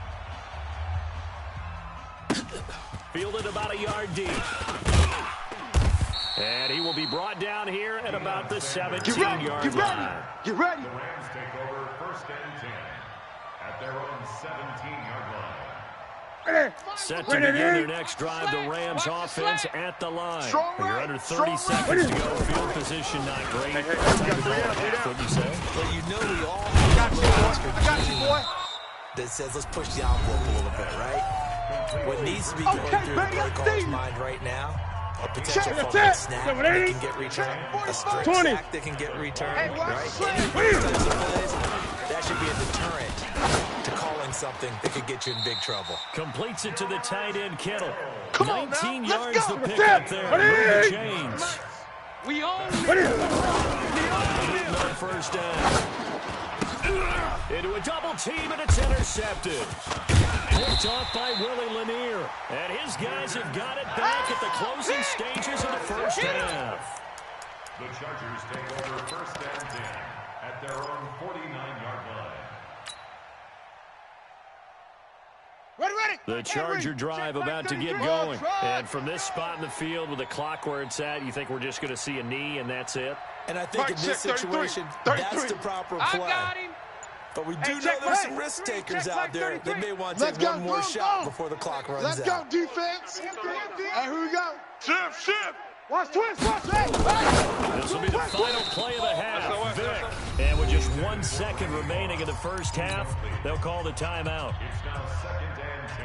Fielded about a yard deep. And he will be brought down here at about the 17-yard line. Get ready. The Rams take over 1st and 10 at their own 17-yard line. Set to begin their next drive, the Rams offense at the line. You're under 30 seconds to go. Field position not great. What you say? Well, you know we all have I got you, boy. that says let's push the envelope a little bit, right? What needs to be going through the play caller's mind right now, a potential fumbling snap that can get returned, a straight sack that can get returned, right? Any of those types of plays, that should be a deterrent to calling something that could get you in big trouble. Completes it to the tight end, Kittle. 19 yards to pick up there. Move the chains. We own On first down. Into a double team, and it's intercepted. Picked off by Willie Lanier. And his guys have got it back at the closing stages of the first half. The Chargers take over 1st and 10 at their own 49-yard line. The Charger drive about to get going. And from this spot in the field with the clock where it's at, you think we're just going to see a knee and that's it? And I think in this situation, that's the proper play. But we do know there's some risk takers out there that may want to take one more shot before the clock runs out. Let's go, defense. Hey, here we go. Shift. Watch twist. Watch that. This will be the final play of the half. Vic. And with just 1 second remaining in the first half, they'll call the timeout. It's now 2nd and 10.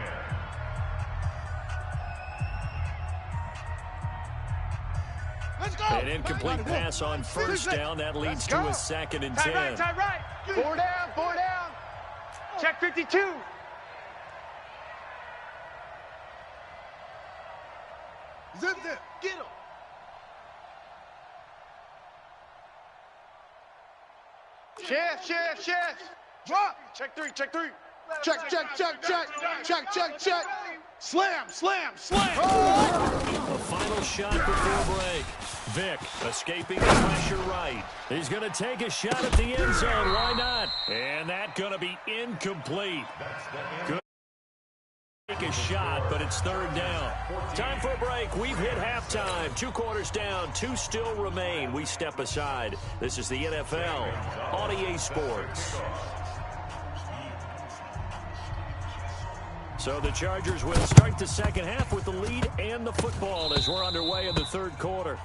Let's go. An incomplete pass on first down. That leads to a 2nd and 10. Tight right. 4 down. Check 52. Zip. Get him. Chef. Drop. Check 3. Check. Slam. A final shot before break. Vic escaping the pressure right. He's going to take a shot at the end zone. Why not? And that's going to be incomplete. Good. Take a shot, but it's 3rd down. Time for a break. We've hit halftime. 2 quarters down. 2 still remain. We step aside. This is the NFL on EA Sports. So the Chargers will start the second half with the lead and the football as we're underway in the 3rd quarter.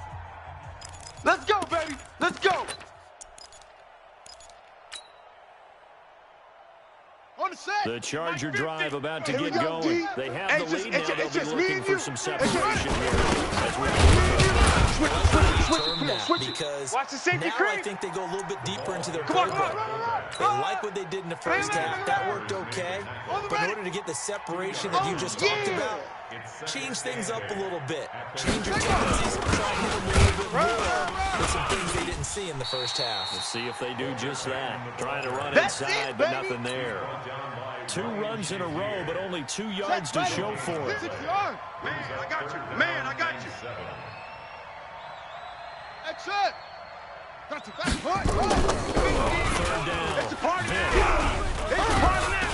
Let's go, baby. Let's go. The Charger drive about to get going. They have the lead now. They'll be looking for some separation here. Because watch the safety now creep. I think they go a little bit deeper into their playbook. They like what they did in the first half. That worked okay. But in order to get the separation that you just talked about, change things up a little bit. Change your tendencies. Try and hit them a little bit more with some things they didn't see in the first half. Let's see if they do just that. Trying to run inside, but nothing there. 2 runs in a row, but only 2 yards to show for it. Man, I got you. That's it. Got you back. 3rd down. It's a party now. It's a party now.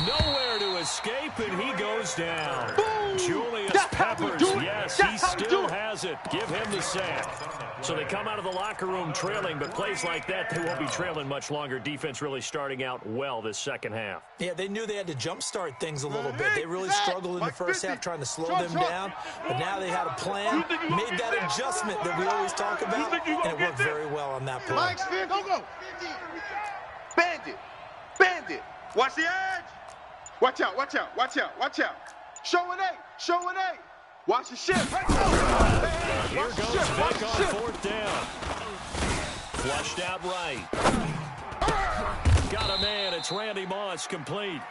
Nowhere to escape, and he goes down. Boom. Julius That's how we Peppers, do it. yes, That's he how we still do it. has it. Give him the sack. So they come out of the locker room trailing, but plays like that, they won't be trailing much longer. Defense really starting out well this second half. Yeah, they knew they had to jumpstart things a little bit. They really struggled in the first half trying to slow them down, but now they had a plan, made that adjustment that we always talk about, and it worked very well on that play. Mike's fit. Go. Bandit. Watch the edge. Watch out. Showing A. Watch the ship. Here goes Vic on 4th down. Flushed out right. Got a man. It's Randy Moss complete.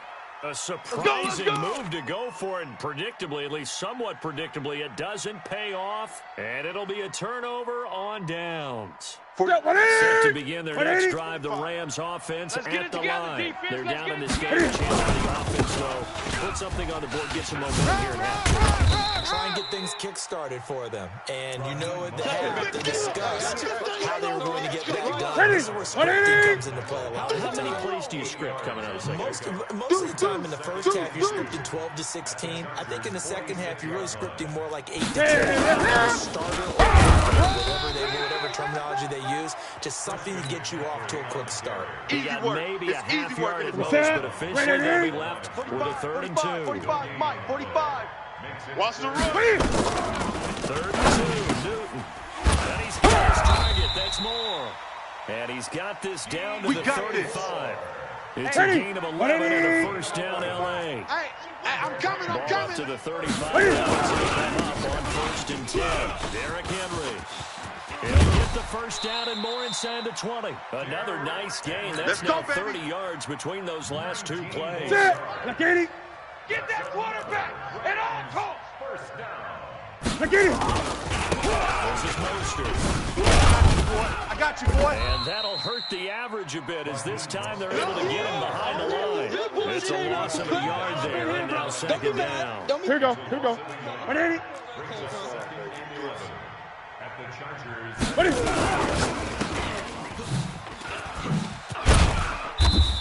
A surprising move to go for it, and predictably, at least somewhat predictably, it doesn't pay off, and it'll be a turnover on downs. Set to begin their next drive, the Rams offense at the line. They're down in this game. A chance for the offense, though. put something on the board, get some momentum here in half. Try and get things kick-started for them. And you know at the half, they discussed how they were going to get that done. This is where scripting comes into play a lot. How many plays do you script coming out of the second half? Most of the time in the first half, you're scripting 12 to 16. I think in the second half, you're really scripting more like 8 to 10. Starter or whatever terminology they use, just something to get you off to a quick start. You got maybe a half yard at most, but officially they'll be left with a 3rd and 2. 45, Mike, 45. Watch the run. 3rd and 2, Newton. And he's got his target. That's more. And he's got this down to the 35. It's a gain of 11 and a first down, L.A. Hey, I'm coming, Ball up to the 35. Now it's up on 1st and 10. Derrick Henry. He'll get the first down and more inside the 20. Another nice gain. That's now 30 yards between those last 2 plays. Get that quarterback at all costs. First down. This is Mostert. I got you, boy. And that'll hurt the average a bit as this time they're able to get him behind the line. It's a loss of a yard there, and now 2nd down. Here we go. Brings us 2nd and 11 at the Chargers.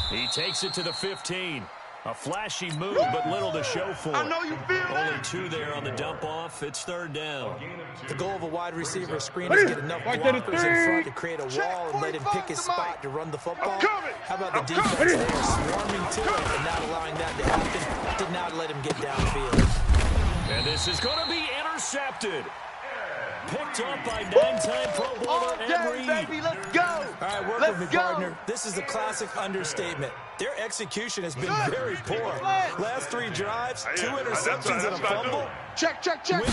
He takes it to the 15. A flashy move, but little to show for it. I know you feel that. Only 2 there on the dump off. It's 3rd down. The goal of a wide receiver screen is get enough blockers in front to create a wall and let him pick his spot to run the football. How about the defense there swarming to it and not allowing that to happen? Did not let him get downfield. And this is going to be intercepted. Picked up by 9-time Pro Bowler Ed Reed. Baby, let's go. All right, work with me, partner. This is a classic understatement. Their execution has been very poor. Last 3 drives, 2 interceptions and a fumble. Check. We're not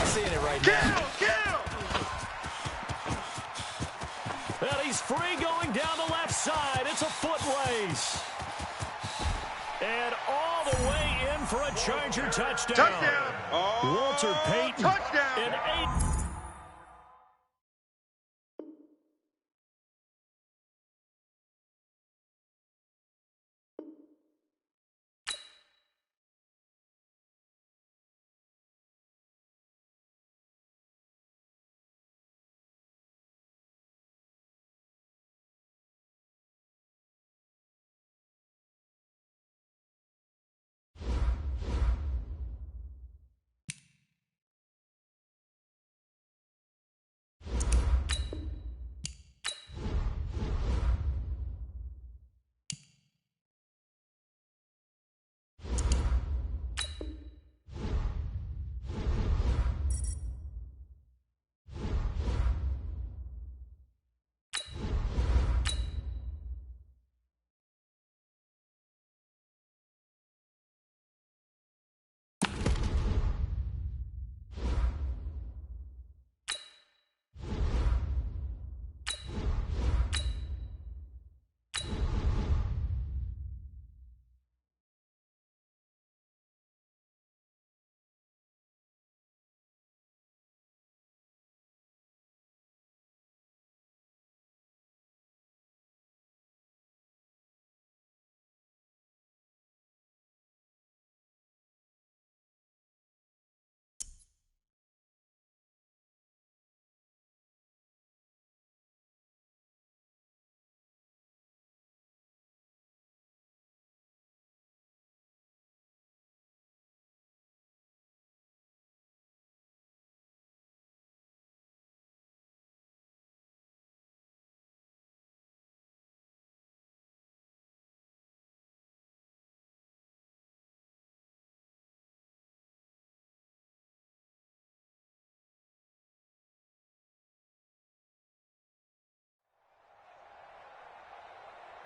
seeing it right now. And he's free going down the left side. It's a foot race. And all the way in for a Charger touchdown. Walter Payton. Touchdown. An 8.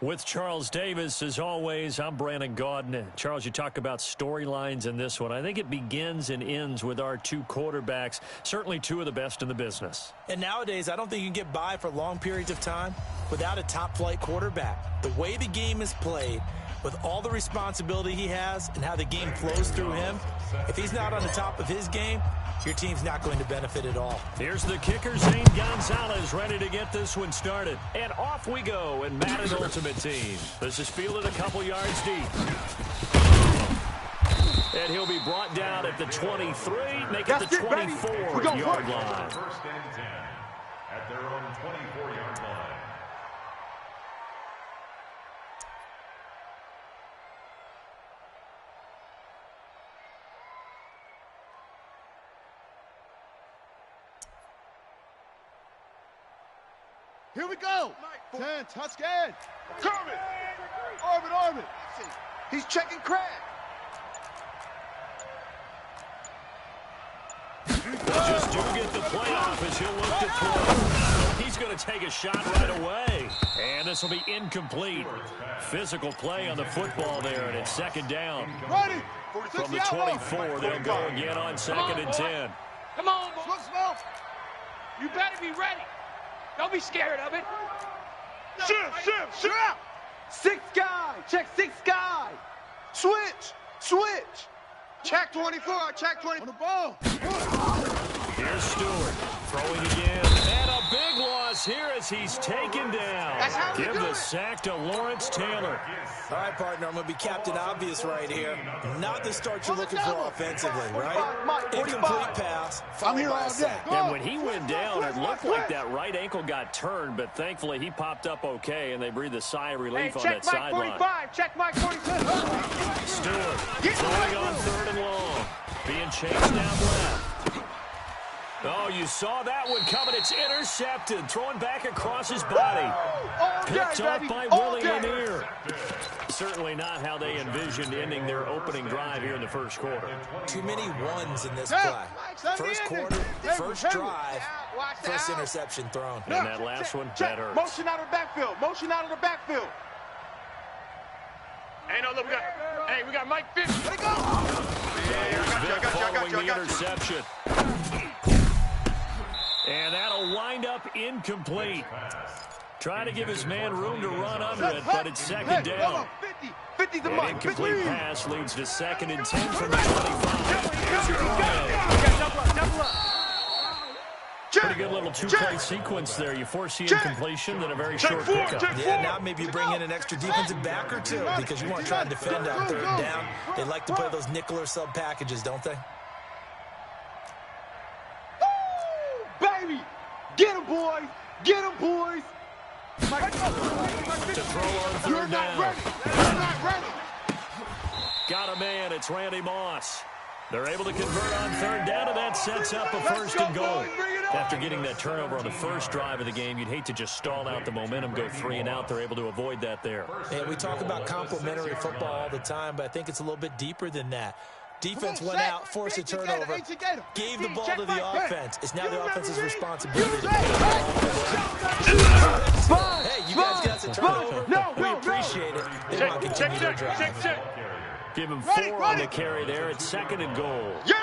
With Charles Davis, as always, I'm Brandon Gaudin. Charles, you talk about storylines in this one. I think it begins and ends with our 2 quarterbacks, certainly 2 of the best in the business. And nowadays, I don't think you can get by for long periods of time without a top-flight quarterback. The way the game is played, with all the responsibility he has and how the game flows through him, if he's not on the top of his game, your team's not going to benefit at all. Here's the kicker, Zane Gonzalez, ready to get this one started. And off we go in Madden Ultimate Team. This is fielded a couple yards deep. And he'll be brought down at the 23, make it the 24-yard line. First and 10 at their own 24-yard line. Here we go. 10, touchdown. Coming. Orbit. He's checking crack. Just do get the playoff as he'll look to throw. He's going to take a shot right away. And this will be incomplete. Physical play on the football there, and it's second down. Ready. From the 24, they'll go again on second and 10. Come on, boy. You better be ready. Don't be scared of it. Shift. Six guy. Check six guy. Switch. Check 24. Check 20. On the ball. Here's Stewart throwing again. And a big loss here as he's taken down. That's how we Give do the it. sack to Lawrence Taylor. All right, partner, I'm going to be Captain Obvious right here. Not the start you're looking for offensively, right? Incomplete pass, followed by a sack. And when he went down, it looked like that right ankle got turned, but thankfully he popped up okay, and they breathed a sigh of relief on that check Mike sideline. 45. Check Mike 42. Stewart throwing on third and long. Being chased down left. Oh, you saw that one coming. It's intercepted. Throwing back across his body. Picked off by Willie Lanier. Certainly not how they envisioned ending their opening drive here in the first quarter. Too many ones in this play. First quarter, first drive, first interception thrown. And that last one, that hurts. Motion out of the backfield. Hey, no, look, we got Mike 50. Let it go. Here's Vic following the interception. And that'll wind up incomplete. Trying to give his man room to run under it, but it's second down. 50 the An mark. incomplete pass leads to second and 10 from the 25. Here's your play. Double up. Pretty good little two-play sequence there. You foresee incompletion, then a very short pickup. Yeah, now maybe you bring in an extra defensive back or two because you want to try and defend out third down. They like to play those nickel or sub packages, don't they? Baby, get him, boys. To throw on third down. You're not ready. Got a man. It's Randy Moss. They're able to convert on third down, and that sets up a first and goal. After getting that turnover on the first drive of the game, you'd hate to just stall out the momentum, go 3 and out. They're able to avoid that there. And we talk about complementary football all the time, but I think it's a little bit deeper than that. Defense went out, forced a turnover, gave the ball to the offense. It's now the offense's responsibility to put the ball. Hey, you guys got the turnover. We appreciate it. They want to continue their drive. Give him 4 on the carry there. It's second and goal. Yeah,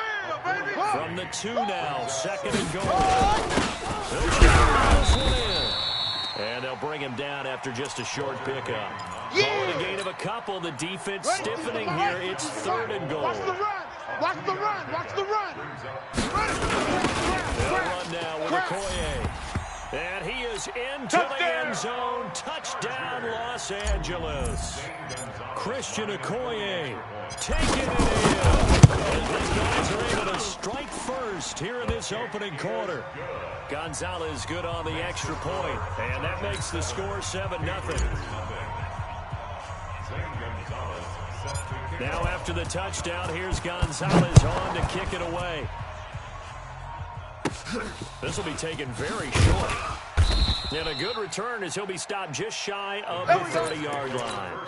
baby. From the 2 now, second and goal. They'll try this one in. And they'll bring him down after just a short pickup. Calling a gain of a couple. The defense stiffening here. It's third and goal. Watch the run. They'll run now with Okoye. And he is into the end zone. Touchdown, Los Angeles. Christian Okoye taking it in. And these guys are able to strike first here in this opening quarter. Gonzalez good on the extra point, and that makes the score 7-0. Now after the touchdown, here's Gonzalez on to kick it away. This will be taken very short. And a good return as he'll be stopped just shy of the 30-yard line.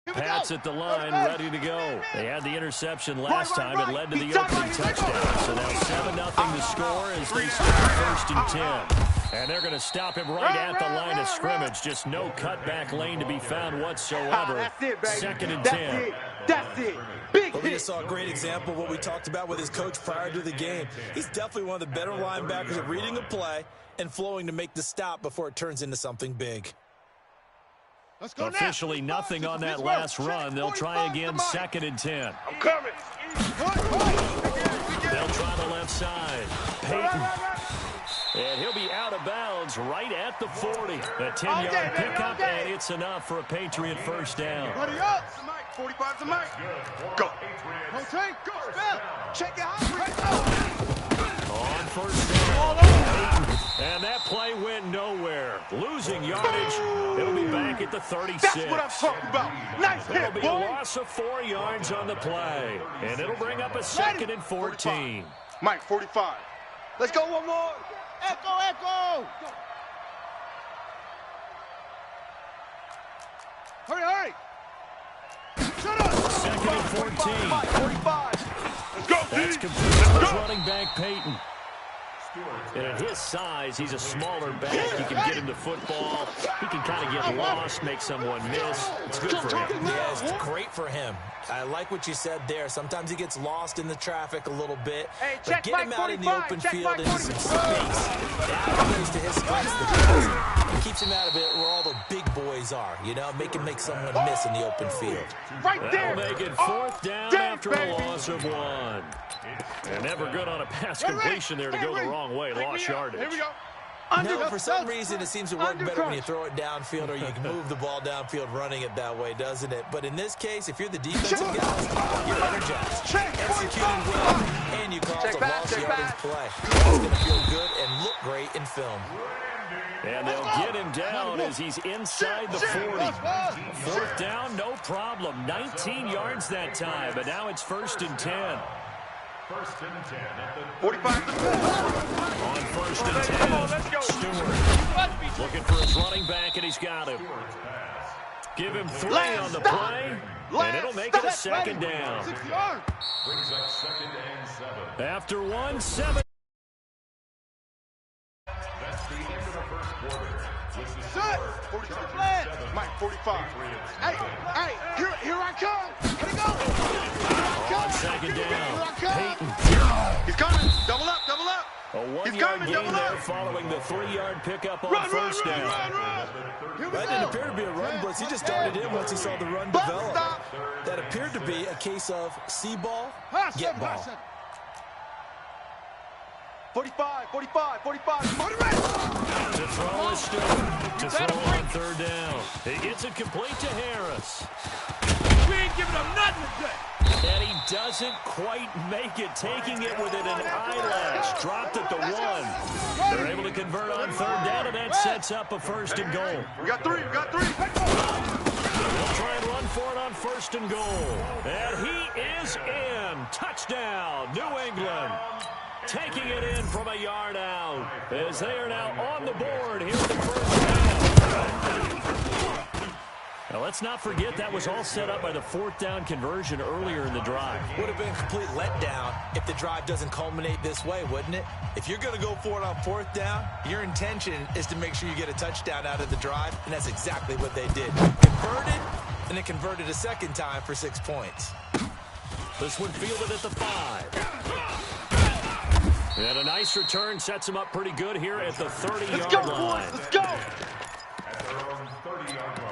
Pats at the line, ready to go. They had the interception last time. It led to the opening touchdown. So now 7-0 to score as they start first and 10. And they're going to stop him right at the line of scrimmage. Just no cutback lane to be found whatsoever. That's it, baby. Second and That's 10. it. That's it. Big But we hit. just saw a great example of what we talked about with his coach prior to the game. He's definitely one of the better linebackers at reading a play and flowing to make the stop before it turns into something big. Let's go Officially nothing on that last run. They'll try again, second and 10. I'm coming. They'll try the left side. Peyton And he'll be out of bounds right at the 40. A 10-yard pickup, and it's enough for a Patriot first down. 45 to Mike. Go. Go, Tank. Go. Check it out. On first down. And that play went nowhere. Losing yardage. It'll be back at the 36. That's what I'm talking about. Nice hit, It'll be a loss of 4 yards on the play. And it'll bring up a 2nd and 14. Mike, 45. Let's go one more. Echo. Hurry. Shut up. 2nd and 14. Mike, 45. Let's go, That's D. complete to running back Peyton. And at his size, he's a smaller back. You can get him the football. He can kind of get lost, make someone miss. It's good for him. Yeah, it's great for him. I like what you said there. Sometimes he gets lost in the traffic a little bit. But get him out in the open field into some space. That plays to his strengths. It keeps him out of it where all the big boys are. You know, make him make someone miss in the open field. Right there. That'll make it 4th down after a loss of 1. And never good on a pass completion there to go the wrong way. Lost yardage. Here we go. No, for some reason, it seems to work better when you throw it downfield or you can move the ball downfield running it that way, doesn't it? But in this case, if you're the defensive guys, you're energized, executing well, and you caused a lost yardage play. That's going to feel good and look great in film. And they'll get him down as he's inside the 40. 4th down, no problem. 19 yards that time, but now it's 1st and 10. 1st and 10 at the 45 to 10. On 1st and 10, Stewart looking for his running back, and he's got him. Give him 3 on the play, and it'll make it a 2nd down. brings up 2nd and 7. After 1, 7. That's the end of the first quarter. With the Shut. score, 45. Mike, 45. Hey, here I come. Here we go. On 2nd down, Peyton. He's coming. Double up. A 1-yard gain there following the 3-yard pickup on first down. That didn't appear to be a run blitz. He just darted in once he saw the run develop. That appeared to be a case of see ball, get ball. 45. To throw is Stewart. To throw on 3rd down. He gets it complete to Harris. We ain't giving him nothing today. And he doesn't quite make it, taking it within an eyelash. Dropped at the 1. They're able to convert on 3rd down, and that sets up a 1st and goal. We got three. They'll try and run for it on 1st and goal. And he is in. Touchdown, New England. Taking it in from a yard out as they are now on the board here at the 1st down. Now, let's not forget that was all set up by the 4th down conversion earlier in the drive. Would have been a complete letdown if the drive doesn't culminate this way, wouldn't it? If you're going to go for it on 4th down, your intention is to make sure you get a touchdown out of the drive, and that's exactly what they did. Converted, and then converted a 2nd time for 6 points. This one fielded at the 5. And a nice return sets him up pretty good here at the 30-yard line. Let's go. At their own 30-yard line.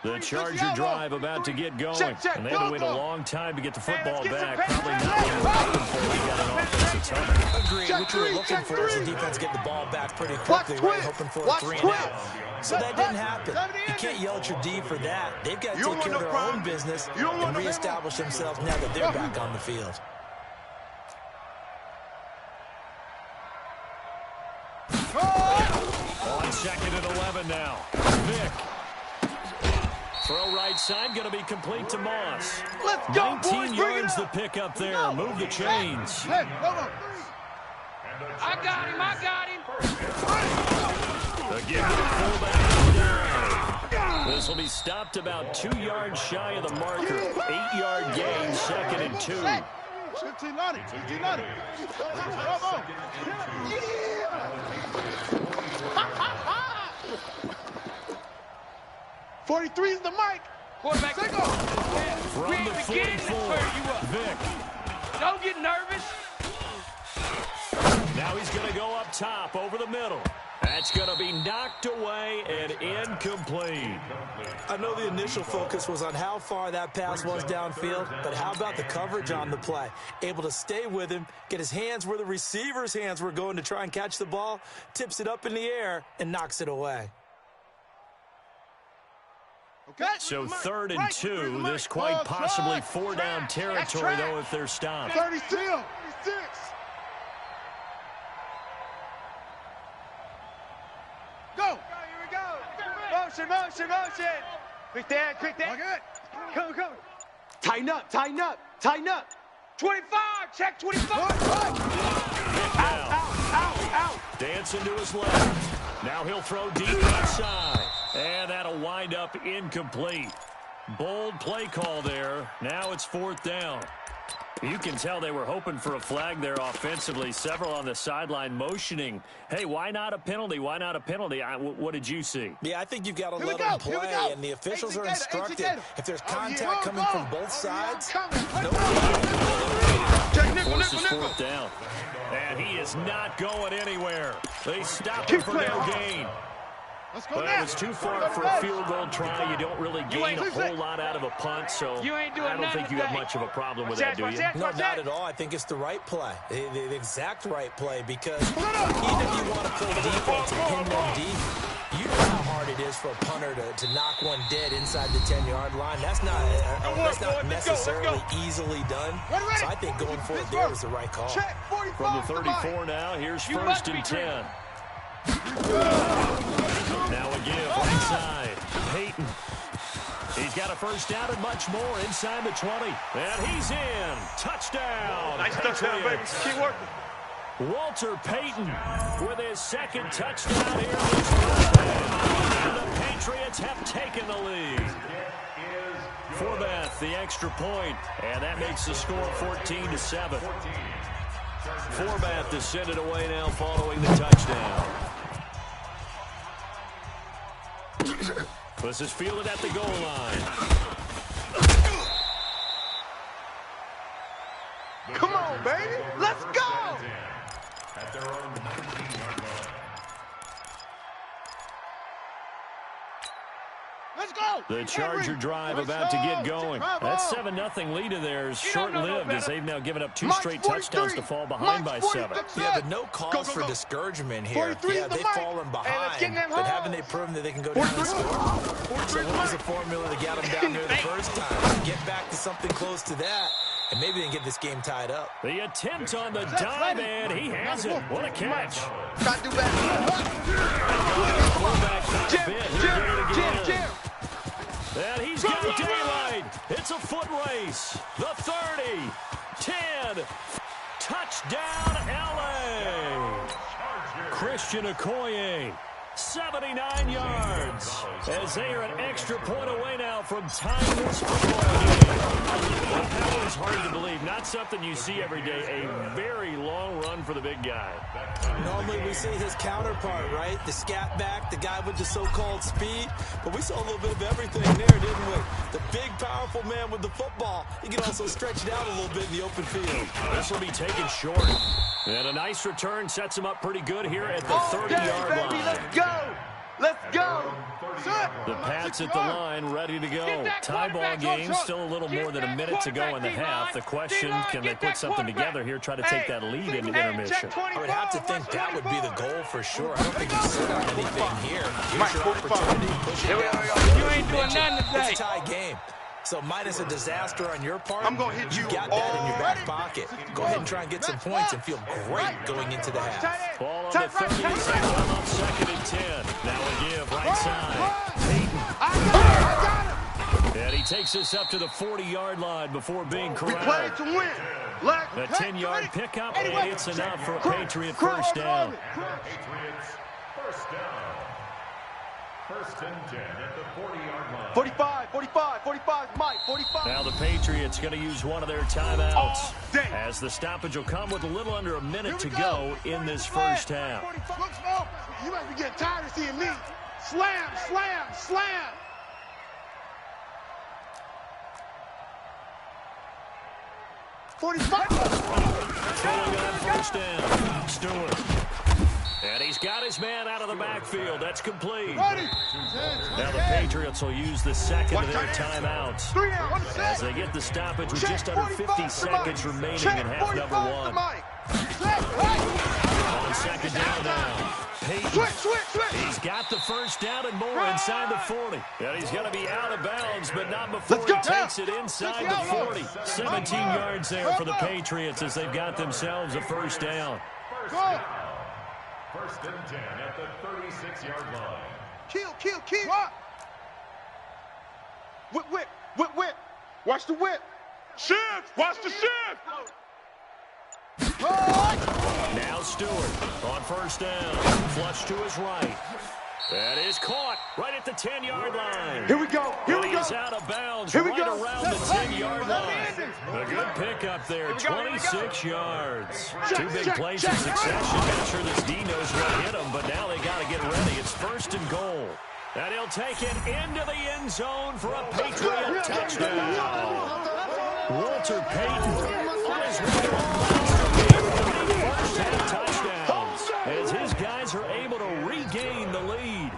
The Charger drive about to get going. And they had to wait a long time to get the football back. Probably not what they were looking for. They got an offensive touchdown. Agreed. What you were looking for is the defense get the ball back pretty quickly, right? Hoping for a 3 and out. So that didn't happen. You can't yell at your D for that. They've got to take care of their own business and reestablish themselves now that they're back on the field. On 2nd and 11 now. Vick. Throw right side, going to be complete to Moss. Let's go, 19 yards to pick up there. Move the chains. I got him. Again, fullback down. This will be stopped about 2 yards shy of the marker. 8-yard gain, 2nd and 2. 1590. 43 is the mic. Quarterback. From We ain't the beginning to 44, turn you up. Vick. Don't get nervous. Now he's going to go up top over the middle. That's going to be knocked away and incomplete. I know the initial focus was on how far that pass was downfield, but how about the coverage on the play? Able to stay with him, get his hands where the receiver's hands were going to try and catch the ball, tips it up in the air, and knocks it away. Okay. So 3rd and 2. This quite possibly 4-down territory, though, if they're stopped. 36. Go. Here we go. Motion. Quick there. Okay. Come. Tighten up. 25. Check 25. Out. Dancing to his left. Now he'll throw deep outside. And that'll wind up incomplete. Bold play call there. Now it's 4th down. You can tell they were hoping for a flag there offensively. Several on the sideline motioning. Hey, why not a penalty? What did you see? Yeah, I think you've got to let them play, and the officials are instructed. If there's contact coming from both sides, Force is 4th down. And he is not going anywhere. They stopped him for no gain. But it was too far for a field goal try. You don't really gain a whole lot out of a punt, so I don't think you have much of a problem with that, do you? No, not at all. I think it's the right play, the exact right play, because even if you want to play defense and pin them deep, you know how hard it is for a punter to knock one dead inside the 10-yard line. That's not necessarily easily done. So I think going for it there was the right call. From the 34 now, here's 1st and 10. Now a give right side. Peyton. He's got a 1st down and much more inside the 20. And he's in. Touchdown. Nice touchdown, baby. Keep working. Walter Payton with his 2nd touchdown here this quarter. And the Patriots have taken the lead. Forbath, the extra point, and that makes the score 14-7. Forbath to send it away now following the touchdown. This is fielded at the goal line. Come on, baby. Let's go. At their own 19-yard line. Let's go. The Charger drive about to get going. That 7-0 lead of theirs short-lived as they've now given up 2 straight touchdowns to fall behind by 7. Yeah, but no cause for discouragement here. Yeah, they've fallen behind, but haven't they proven that they can go down and score? So what was the formula to get them down there the first time? Get back to something close to that, and maybe they can get this game tied up. The attempt on the dive, and he has it. What a catch. Got to do better. Jim. And he's got daylight. It's a foot race. The 30, 10, touchdown, L.A. Christian Okoye, 79 yards. As they are an extra point away now from tying this football game. Well, that was hard to believe. Not something you see every day. A very long run for the big guy. Normally we see his counterpart, right? The scat back, the guy with the so-called speed. But we saw a little bit of everything there, didn't we? The big, powerful man with the football. He can also stretch it out a little bit in the open field. This will be taken short. And a nice return sets him up pretty good here at the 30-yard line. Let's go. Let's go. The Pats at the line, ready to go. Tie ball game, still a little more than a minute to go in the half. The question, can they put something together here, try to take that lead into intermission? I would have to think that would be the goal for sure. I don't think you sit on anything here. Here's your opportunity. Push it down. You ain't doing nothing today. It's a tie game. So minus a disaster on your part, I'm gonna hit you got that in your back pocket. Go ahead and try and get some points and feel great going into the half. Ball on the 30, on 2nd and 10. Now a give, right side. Peyton. I got him. And he takes this up to the 40-yard line before being corralled. We played to win. A 10-yard pickup, and it's enough for a Patriot 1st down. Patriots, 1st down. 1st and 10 at the 40-yard line. 45, Mike, 45. Now the Patriots going to use one of their timeouts as the stoppage will come with a little under a minute to go in this first half. You might be getting tired of seeing me. Slam, slam, slam. throwing on first down. Stewart. And he's got his man out of the backfield. That's complete. Now the Patriots will use the second of their timeouts as they get the stoppage with just under 50 seconds remaining in half number one. On second down now. Peyton. He's got the first down and more inside the 40. And he's going to be out of bounds, but not before he takes it inside the 40. 17 yards there for the Patriots as they've got themselves a first down. First and 10 at the 36-yard line. Kill. Whip. Watch the whip. Shift. Watch the shift. Now Stewart on first down. Flush to his right. That is caught right at the 10-yard line. Here we go. He's out of bounds right around the 10-yard line. A good pickup there, 26 yards. Two big plays in succession. Not sure this D knows what hit him, but now they got to get ready. It's first and goal. And he'll take it into the end zone for a Patriot touchdown. Walter Payton on his way to a monster game, 3 first-half touchdowns as his guys are able to regain the lead.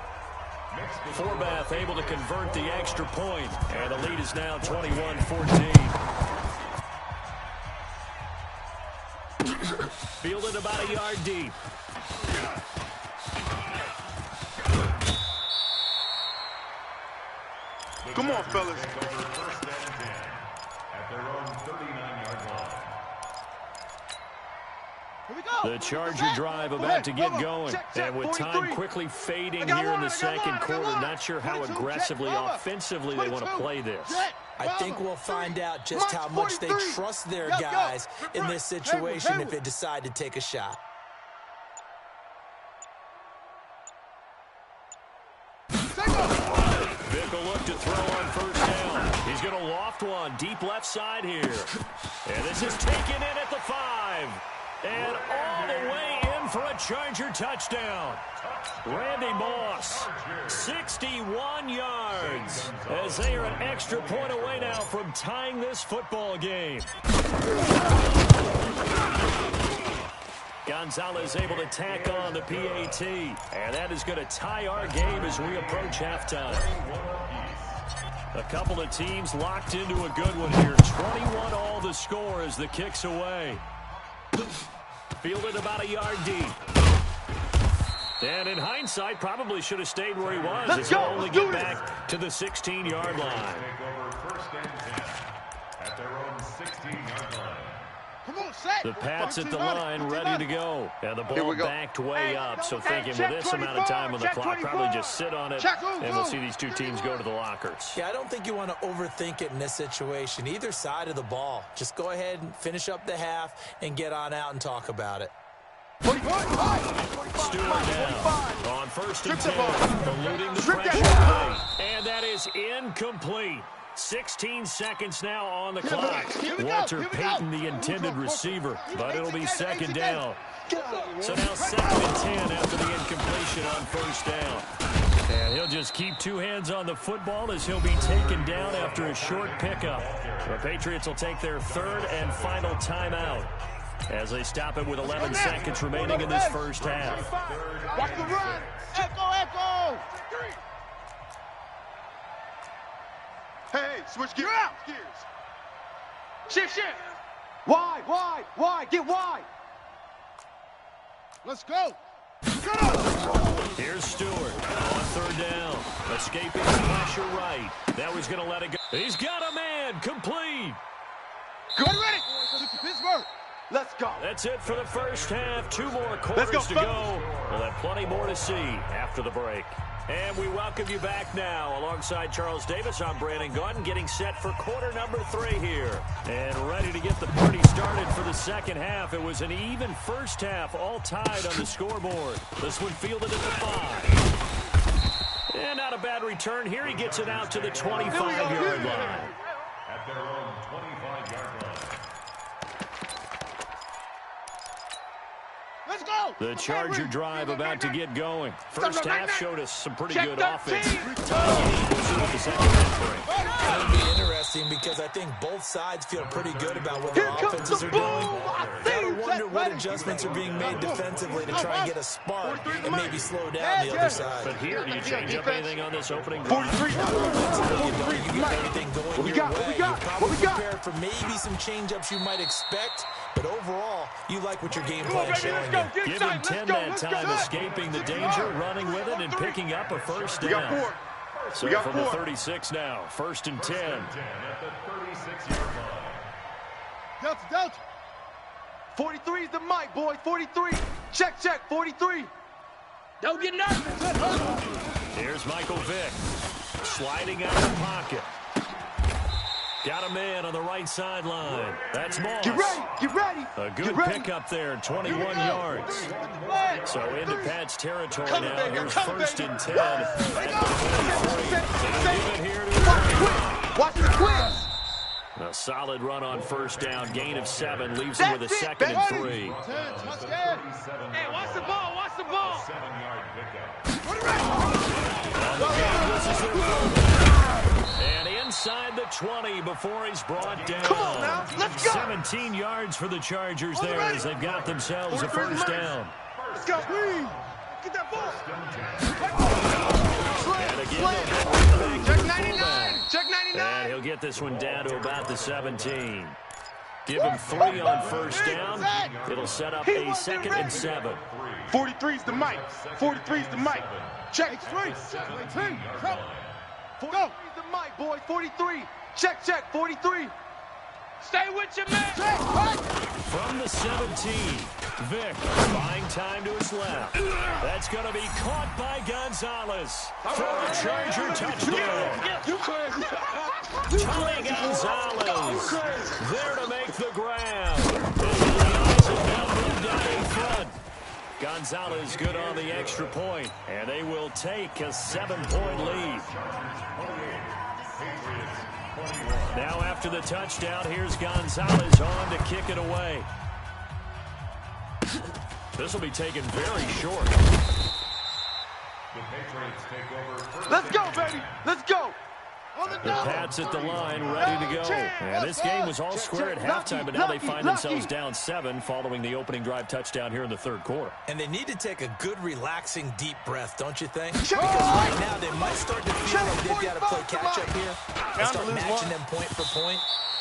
Forbath able to convert the extra point, and the lead is now 21-14. Fielded about a yard deep. Come on, fellas. First and 10 at their own 39-yard line. The Charger drive about to get going. And with time quickly fading here in the second quarter, not sure how aggressively, offensively they want to play this. I think we'll find out just how much they trust their guys in this situation if they decide to take a shot. Vick will look to throw on first down. He's going to loft one deep left side here. And this is taken in at the 5. And all the way in for a Charger touchdown. Randy Moss, 61 yards, as they are an extra point away now from tying this football game. Gonzalez able to tack on the PAT, and that is going to tie our game as we approach halftime. A couple of teams locked into a good one here. 21 all the score as the kick's away. Fielded about a yard deep. And in hindsight, probably should have stayed where he was. As he'll only get back to the 16-yard line. Take over first and 10 at their own 16-yard line. The Pats at the line, ready to go. And the ball backed way up, so thinking with this amount of time on the clock, probably just sit on it, and we'll see these two teams go to the lockers. Yeah, I don't think you want to overthink it in this situation. Either side of the ball. Just go ahead and finish up the half and get on out and talk about it. Stewart now on first and 10, eluding the pressure. And that is incomplete. 16 seconds now on the clock. Walter Payton, the intended receiver, but it'll be second down. So now second and 10 after the incompletion on first down. And he'll just keep two hands on the football as he'll be taken down after a short pickup. The Patriots will take their third and final timeout as they stop it with 11 seconds remaining in this first half. Watch the run. Echo. Hey, switch gears. Shift. Wide. Get wide. Let's go. Here's Stewart on third down. Escaping the pressure right. Now he's going to let it go. He's got a man. Complete. Good. Ready. Pittsburgh. Let's go. That's it for the first half. 2 more quarters to go. We'll have plenty more to see after the break. And we welcome you back now. Alongside Charles Davis, I'm Brandon Gautin, getting set for quarter number 3 here. And ready to get the party started for the second half. It was an even first half, all tied on the scoreboard. This one fielded at the 5. And not a bad return here. He gets it out to the 25-yard line. At their own 25-yard line. Let's go. The Charger drive about to get going. First half showed us some pretty good offense. Tying with the second half break. It'll be interesting because I think both sides feel pretty good about what their offenses are doing. Gotta wonder what adjustments are being made defensively to try and get a spark and maybe slow down the other side. But here, do you change up anything on this opening drive? 43. You get everything going What we your got? way. What we got? You're What we probably got? prepared for maybe some change-ups you might expect, but overall, you like what your game plan is showing you. Give him 10 that time, escaping the danger, running with it, and picking up a first We got down. 4. So We got from the 4. 36 now, 1st and 10. At the 36-yard line. Delta. 43 is the mic, boy. 43. Check, 43. Don't get nervous. Here's Michael Vick, sliding out of the pocket. Got a man on the right sideline. That's Moss. Get ready. A good pickup there, 21 yards. So into Pat's territory now. Here's 1st and 10. At the 23. They'll give it here to Watch the quiz. a solid run on 1st down. Gain of 7 leaves him with a 2nd and 3. Hey, watch the ball. Watch the ball. 7-yard pickup. On the game, this is their fullback. And inside the 20 before he's brought down. Come on now, let's go. 17 yards for the Chargers there as they've got themselves a 1st down. Let's go. Get that ball. And again, they'll go Check with 99. Check and 99. he'll get this one down to about the 17. Give him 3 on 1st down. It'll set up a 2nd and 7. 43 is the mic. 43 is the mic. Check. 3. 43 is the mic, boy. 43. Check. 43. Stay with your man. From the 17, Vick buying time to his left. That's going to be caught by Gonzalez for a Charger touchdown. Tony Gonzalez there to make the grab. And the Lions have now moved out in front. Gonzalez good on the extra point, and they will take a 7-point lead. Now after the touchdown, here's Gonzalez on to kick it away. This will be taken very short. The Patriots take over first. Let's go, baby. Let's go. The Pats at the line, ready to go. And this game was all square at halftime, but now they find themselves down 7 following the opening drive touchdown here in the 3rd quarter. And they need to take a good, relaxing, deep breath, don't you think? Because right now they might start to feel like they've got to play catch-up here and start matching them point for point.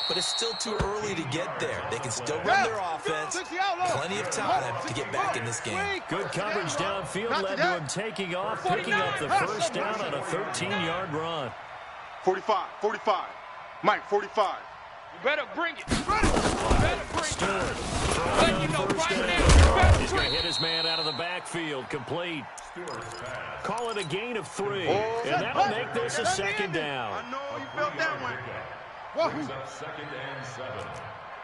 But it's still too early to get there. They can still run their offense. Plenty of time to get back in this game. Good coverage downfield led to him taking off, picking up the 1st down on a 13-yard run. 45. Mike, 45. You better bring it. You better bring it. Stewart Let you know first right down. now. You better He's going bring to it. hit his man out of the backfield, complete. Stewart's pass. Call it a gain of 3, and that'll make this a 2nd down. I know you felt that one. Brings up 2nd and 7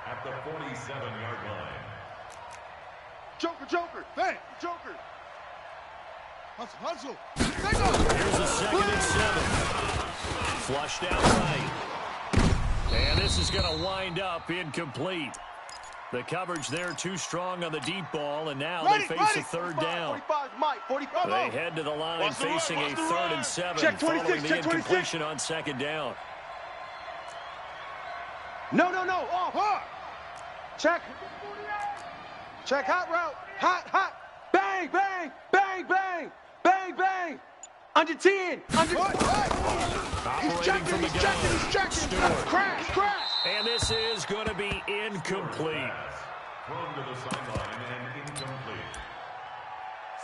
at the 47-yard line. Joker. Bang. Joker. Hustle. Here's a 2nd and 7. Flushed out right. And this is going to wind up incomplete. The coverage there too strong on the deep ball, and now they face a 3rd down. 45 is Mike. 45. They head to the line facing a 3rd and 7 Check 26, following the check 26. incompletion on 2nd down. No. Off. Check. Hot route. Hot. Bang. Under 10. Operating from the gun. He's checking. Crash. And this is going to be incomplete. Thrown to the sideline and incomplete.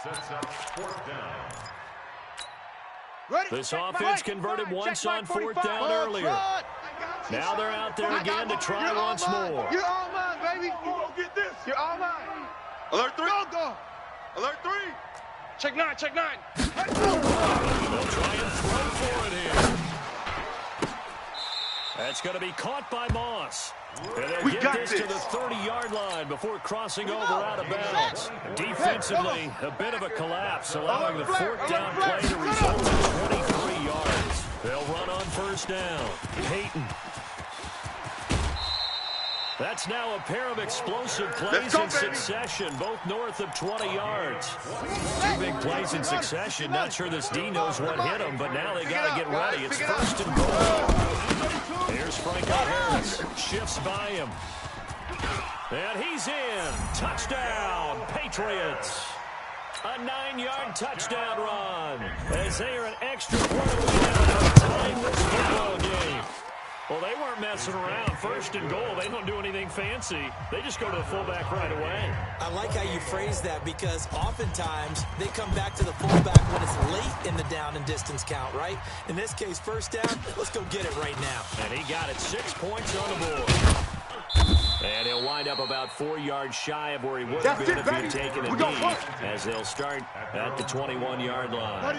Sets up 4th down. Ready? This offense converted once on 4th down earlier. Now they're out there again to try once more. You're all mine, baby. You gonna get this. You're all mine. Alert 3. Go. Alert 3. Check 9. They'll try and throw for it here. That's going to be caught by Moss. And they'll get this to the 30-yard line before crossing over out of bounds. Defensively, a bit of a collapse, allowing the 4th down play to result in 23 yards. They'll run on 1st down. Peyton. That's now a pair of explosive plays in succession, both north of 20 yards. Two big plays in succession. Not sure this D knows what hit him, but now they got to get ready. It's first and goal. Here's Franco Harris. Shifts by him. And he's in. Touchdown, Patriots. A 9-yard touchdown run as they are an extra point away from tying this football game. Well, they weren't messing around. First and goal, they don't do anything fancy. They just go to the fullback right away. I like how you phrase that because oftentimes they come back to the fullback when it's late in the down and distance count, right? In this case, first down, let's go get it right now. And he got it 6 points on the board. And he'll wind up about 4 yards shy of where he would have been if he had taken a knee, as they'll start at the 21-yard line.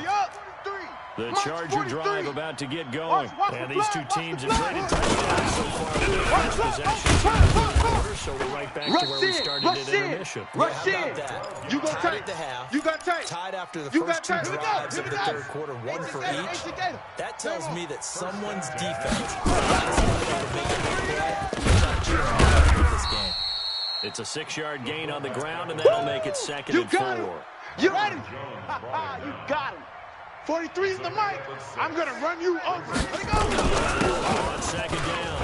The Charger drive about to get going. And these two teams have traded touchdowns so far in their first possession. So we're right back to where we started at intermission. Rush in. You go tight at the half. You got tight. Tied after the first two drives of the third quarter, one for each. That tells me that someone's defense got somebody to make a big play. This game. It's a 6-yard gain on the ground, and that'll make it 2nd and 4. You ready? You got him. 43 is the mic. I'm going to run you over. Let it go. On 2nd down.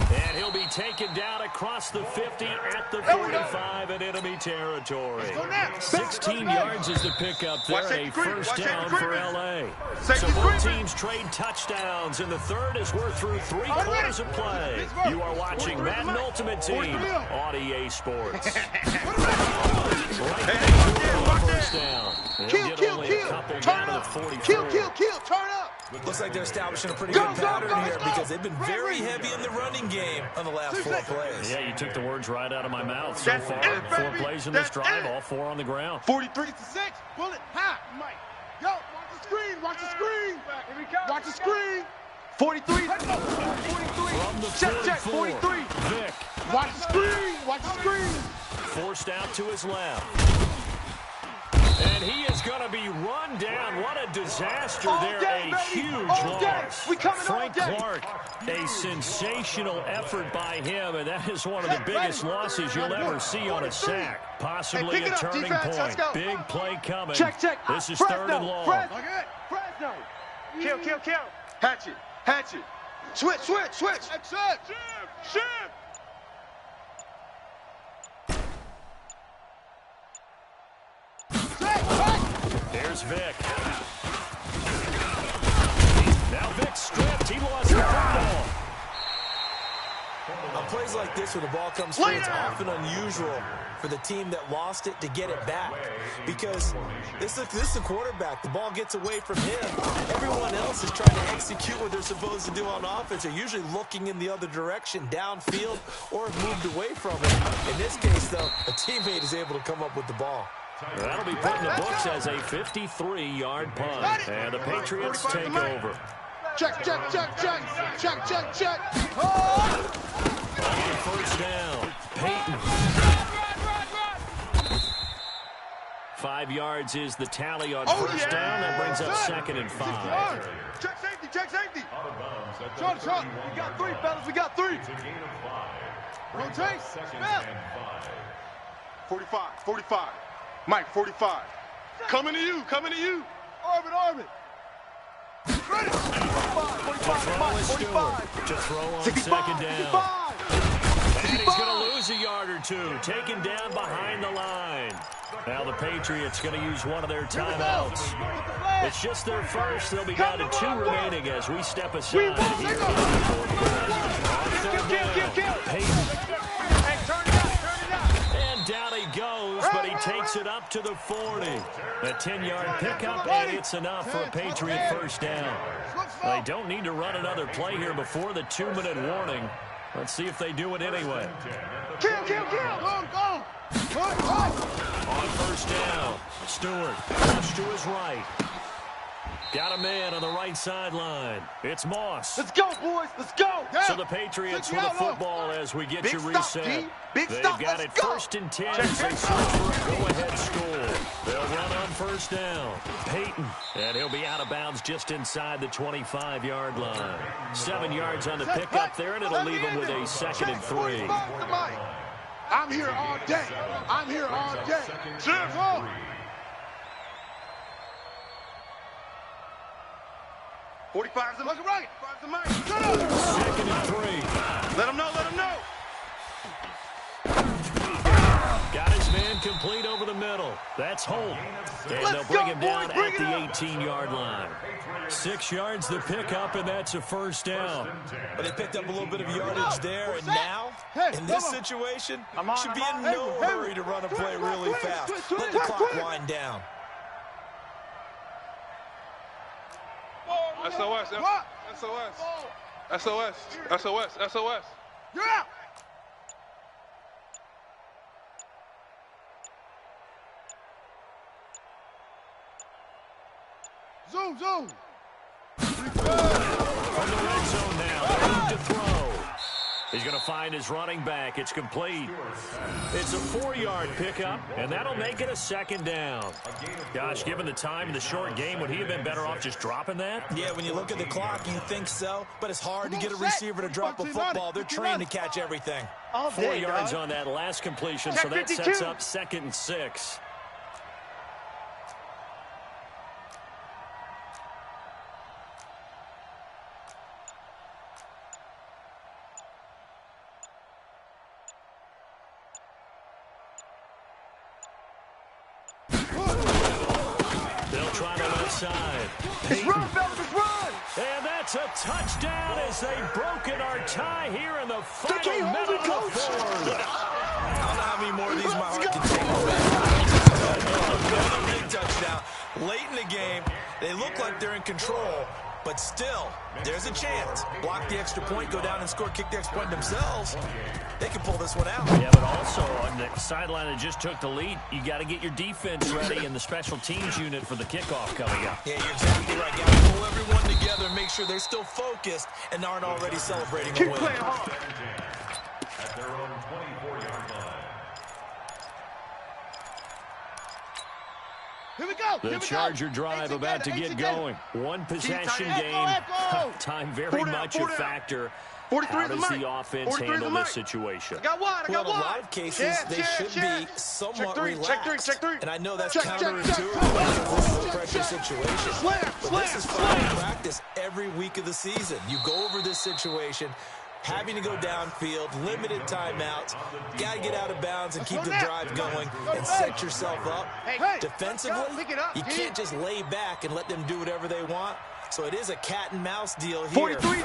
And he'll be taken down across the 50 at the 45 in enemy territory. 16 yards is the pickup there, a first down for L.A. So both teams trade touchdowns, and the third as we're through 3 quarters of play. You are watching Madden Ultimate Team on EA Sports. First down. Kill, turn up. Kill, turn up. Looks like they're establishing a pretty good pattern here because they've been very heavy in the running game on the last 4 plays. Yeah, you took the words right out of my mouth. So far, 4 plays in this drive, all 4 on the ground. 43 to 6. Bullet, hot, Mike. Yo, watch the screen. Watch the screen. 43. 43. From the 44. Check. 43. Vic. Watch the screen. Forced out to his left. And he is going to be run down. What a disaster there. A huge loss. Frank Clark, a sensational effort by him, and that is one of the biggest losses you'll ever see on a sack. Possibly a turning point. Big play coming. Check. This is 3rd and long. Fresno. Kill. Hatchet. Switch. Shift. Here's Vic. Now Vic stripped. He lost the football. On plays like this where the ball comes free, it's often unusual for the team that lost it to get it back. Because this is the quarterback. The ball gets away from him. Everyone else is trying to execute what they're supposed to do on offense. They're usually looking in the other direction, downfield, or have moved away from it. In this case, though, a teammate is able to come up with the ball. That'll be put in the books as a 53-yard punt. And the Patriots take over. Check. On first down, Peyton. 5 yards is the tally on first down. That brings up 2nd and 5. Check safety. Shot. We got 3, fellas. We got 3. Rotate. 45. Mike, 45. Coming to you. Orbit. Ready. 45. To throw on 2nd down. And he's going to lose a yard or 2. Taken down behind the line. Now the Patriots going to use one of their timeouts. It's just their first. They'll be down to 2 remaining as we step aside. And down he goes, but he takes it up to the 40. A 10-yard pickup, and it's enough for a Patriot first down. They don't need to run another play here before the 2-minute warning. Let's see if they do it anyway. Kill. Go. On first down, Stewart push to his right. Got a man on the right sideline. It's Moss. Let's go, boys. Let's go. So the Patriots with the football as we get you reset. They've got it 1st and 10 as they search for a go-ahead score. They'll run on first down. Peyton, and he'll be out of bounds just inside the 25-yard line. 7 yards on the pickup there, and it'll leave him with a 2nd and 3. I'm here all day. I'm here all day. Cheers. 45's the mic. 45's the mic. 2nd and 3. Let him know. Let him know. Got his man complete over the middle. That's Holt. And they'll bring him down at the 18-yard line. 6 yards the pickup, and that's a first down. But they picked up a little bit of yardage there, and now, in this situation, should be in no hurry to run a play really fast. Let the clock wind down. SOS. SOS. SOS. SOS. SOS. Yeah. Zoom. From the red zone now, to throw. He's going to find his running back. It's complete. It's a 4-yard pickup, and that'll make it a 2nd down. Gosh, given the time in the short game, would he have been better off just dropping that? Yeah, when you look at the clock, you think so, but it's hard to get a receiver to drop a football. They're trained to catch everything. 4 yards on that last completion, so that sets up 2nd and 6. Side. It's run, fellas, it's run! And that's a touchdown as they've broken our tie here in the final minute of the 4th. I don't know how many more of these my heart can take. Another big touchdown. Late in the game, they look like they're in control, but still, there's a chance. Block the extra point, go down and score, kick the extra point themselves. They can pull this one out. Yeah, but also on the sideline that just took the lead, you got to get your defense ready and the special teams unit for the kickoff coming up. Yeah, you're exactly right. Got to pull everyone together and make sure they're still focused and aren't already celebrating a win. Keep playing hard. At their own 24-yard line. Here we go. The Charger drive about to get going. One possession game. Time very much a factor. How does the offense handle this situation? I got one. Well, in a lot of cases, they should be somewhat relaxed. Check three. And I know that's counterintuitive because this is a pressure situation. But this is fine practice every week of the season. You go over this situation, having to go downfield, limited timeouts, got to get out of bounds and keep the drive going and set yourself up. Defensively, you can't just lay back and let them do whatever they want. So it is a cat and mouse deal here. 43.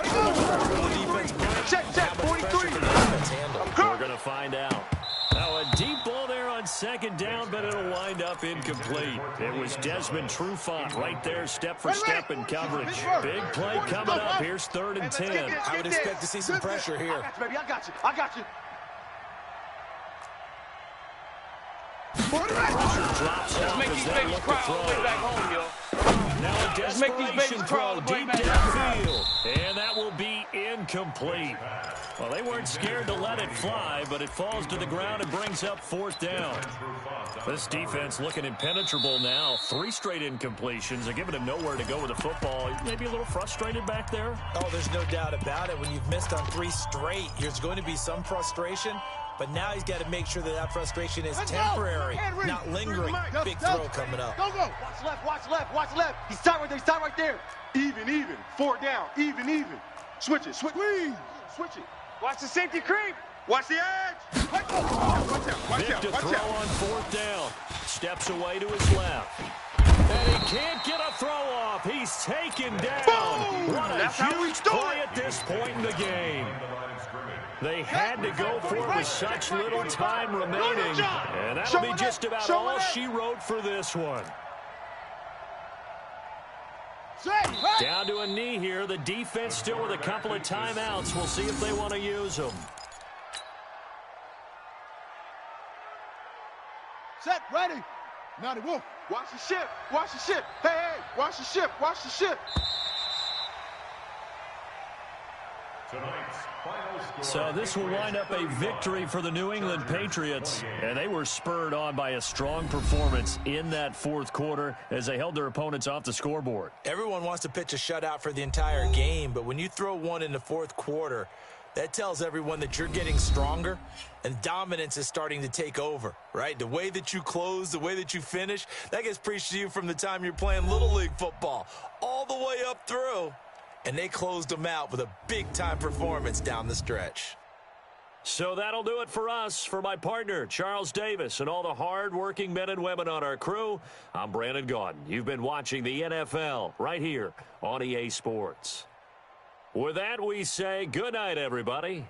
Check. 43. We're going to find out. Now a deep ball there on 2nd down, but it'll wind up incomplete. It was Desmond Trufant right there, step for step in coverage. Big play coming up. Here's 3rd and 10. I would expect to see some pressure here. I got you. Drops Let's off make as these they babies look to cry all the way throw. back home, yo. Now a Let's make these desperation babies cry all throw the way deep back downfield. And that will be incomplete. Well, they weren't scared to let it fly, but it falls to the ground and brings up 4th down. This defense looking impenetrable now. 3 straight incompletions. They're giving him nowhere to go with the football. Maybe a little frustrated back there. Oh, there's no doubt about it. When you've missed on 3 straight, there's going to be some frustration. But now he's got to make sure that that frustration is temporary, not lingering. Big throw coming up. Go. Watch left. He's tight right there. Even. 4 down. Even. Switch it. Switch it. Watch the safety creep. Watch the edge. Watch out. To throw on 4th down. Steps away to his left. And he can't get a throw off. He's taken down. Boom! What a That's how we huge do play it. at this point in the game. They had to go for it with such little time remaining. And that'll be just about all she wrote for this one. Down to a knee here. The defense still with a couple of timeouts. We'll see if they want to use them. Set, ready. Now the wolf. Watch the ship. Hey, watch the ship. Tonight's final score. So this will wind up a victory for the New England Patriots, and they were spurred on by a strong performance in that fourth quarter as they held their opponents off the scoreboard. Everyone wants to pitch a shutout for the entire game, but when you throw one in the fourth quarter, that tells everyone that you're getting stronger and dominance is starting to take over, right? The way that you close, the way that you finish, that gets preached to you from the time you're playing Little League football all the way up through. And they closed them out with a big-time performance down the stretch. So that'll do it for us. For my partner, Charles Davis, and all the hard-working men and women on our crew, I'm Brandon Gaudin. You've been watching the NFL right here on EA Sports. With that, we say good night, everybody.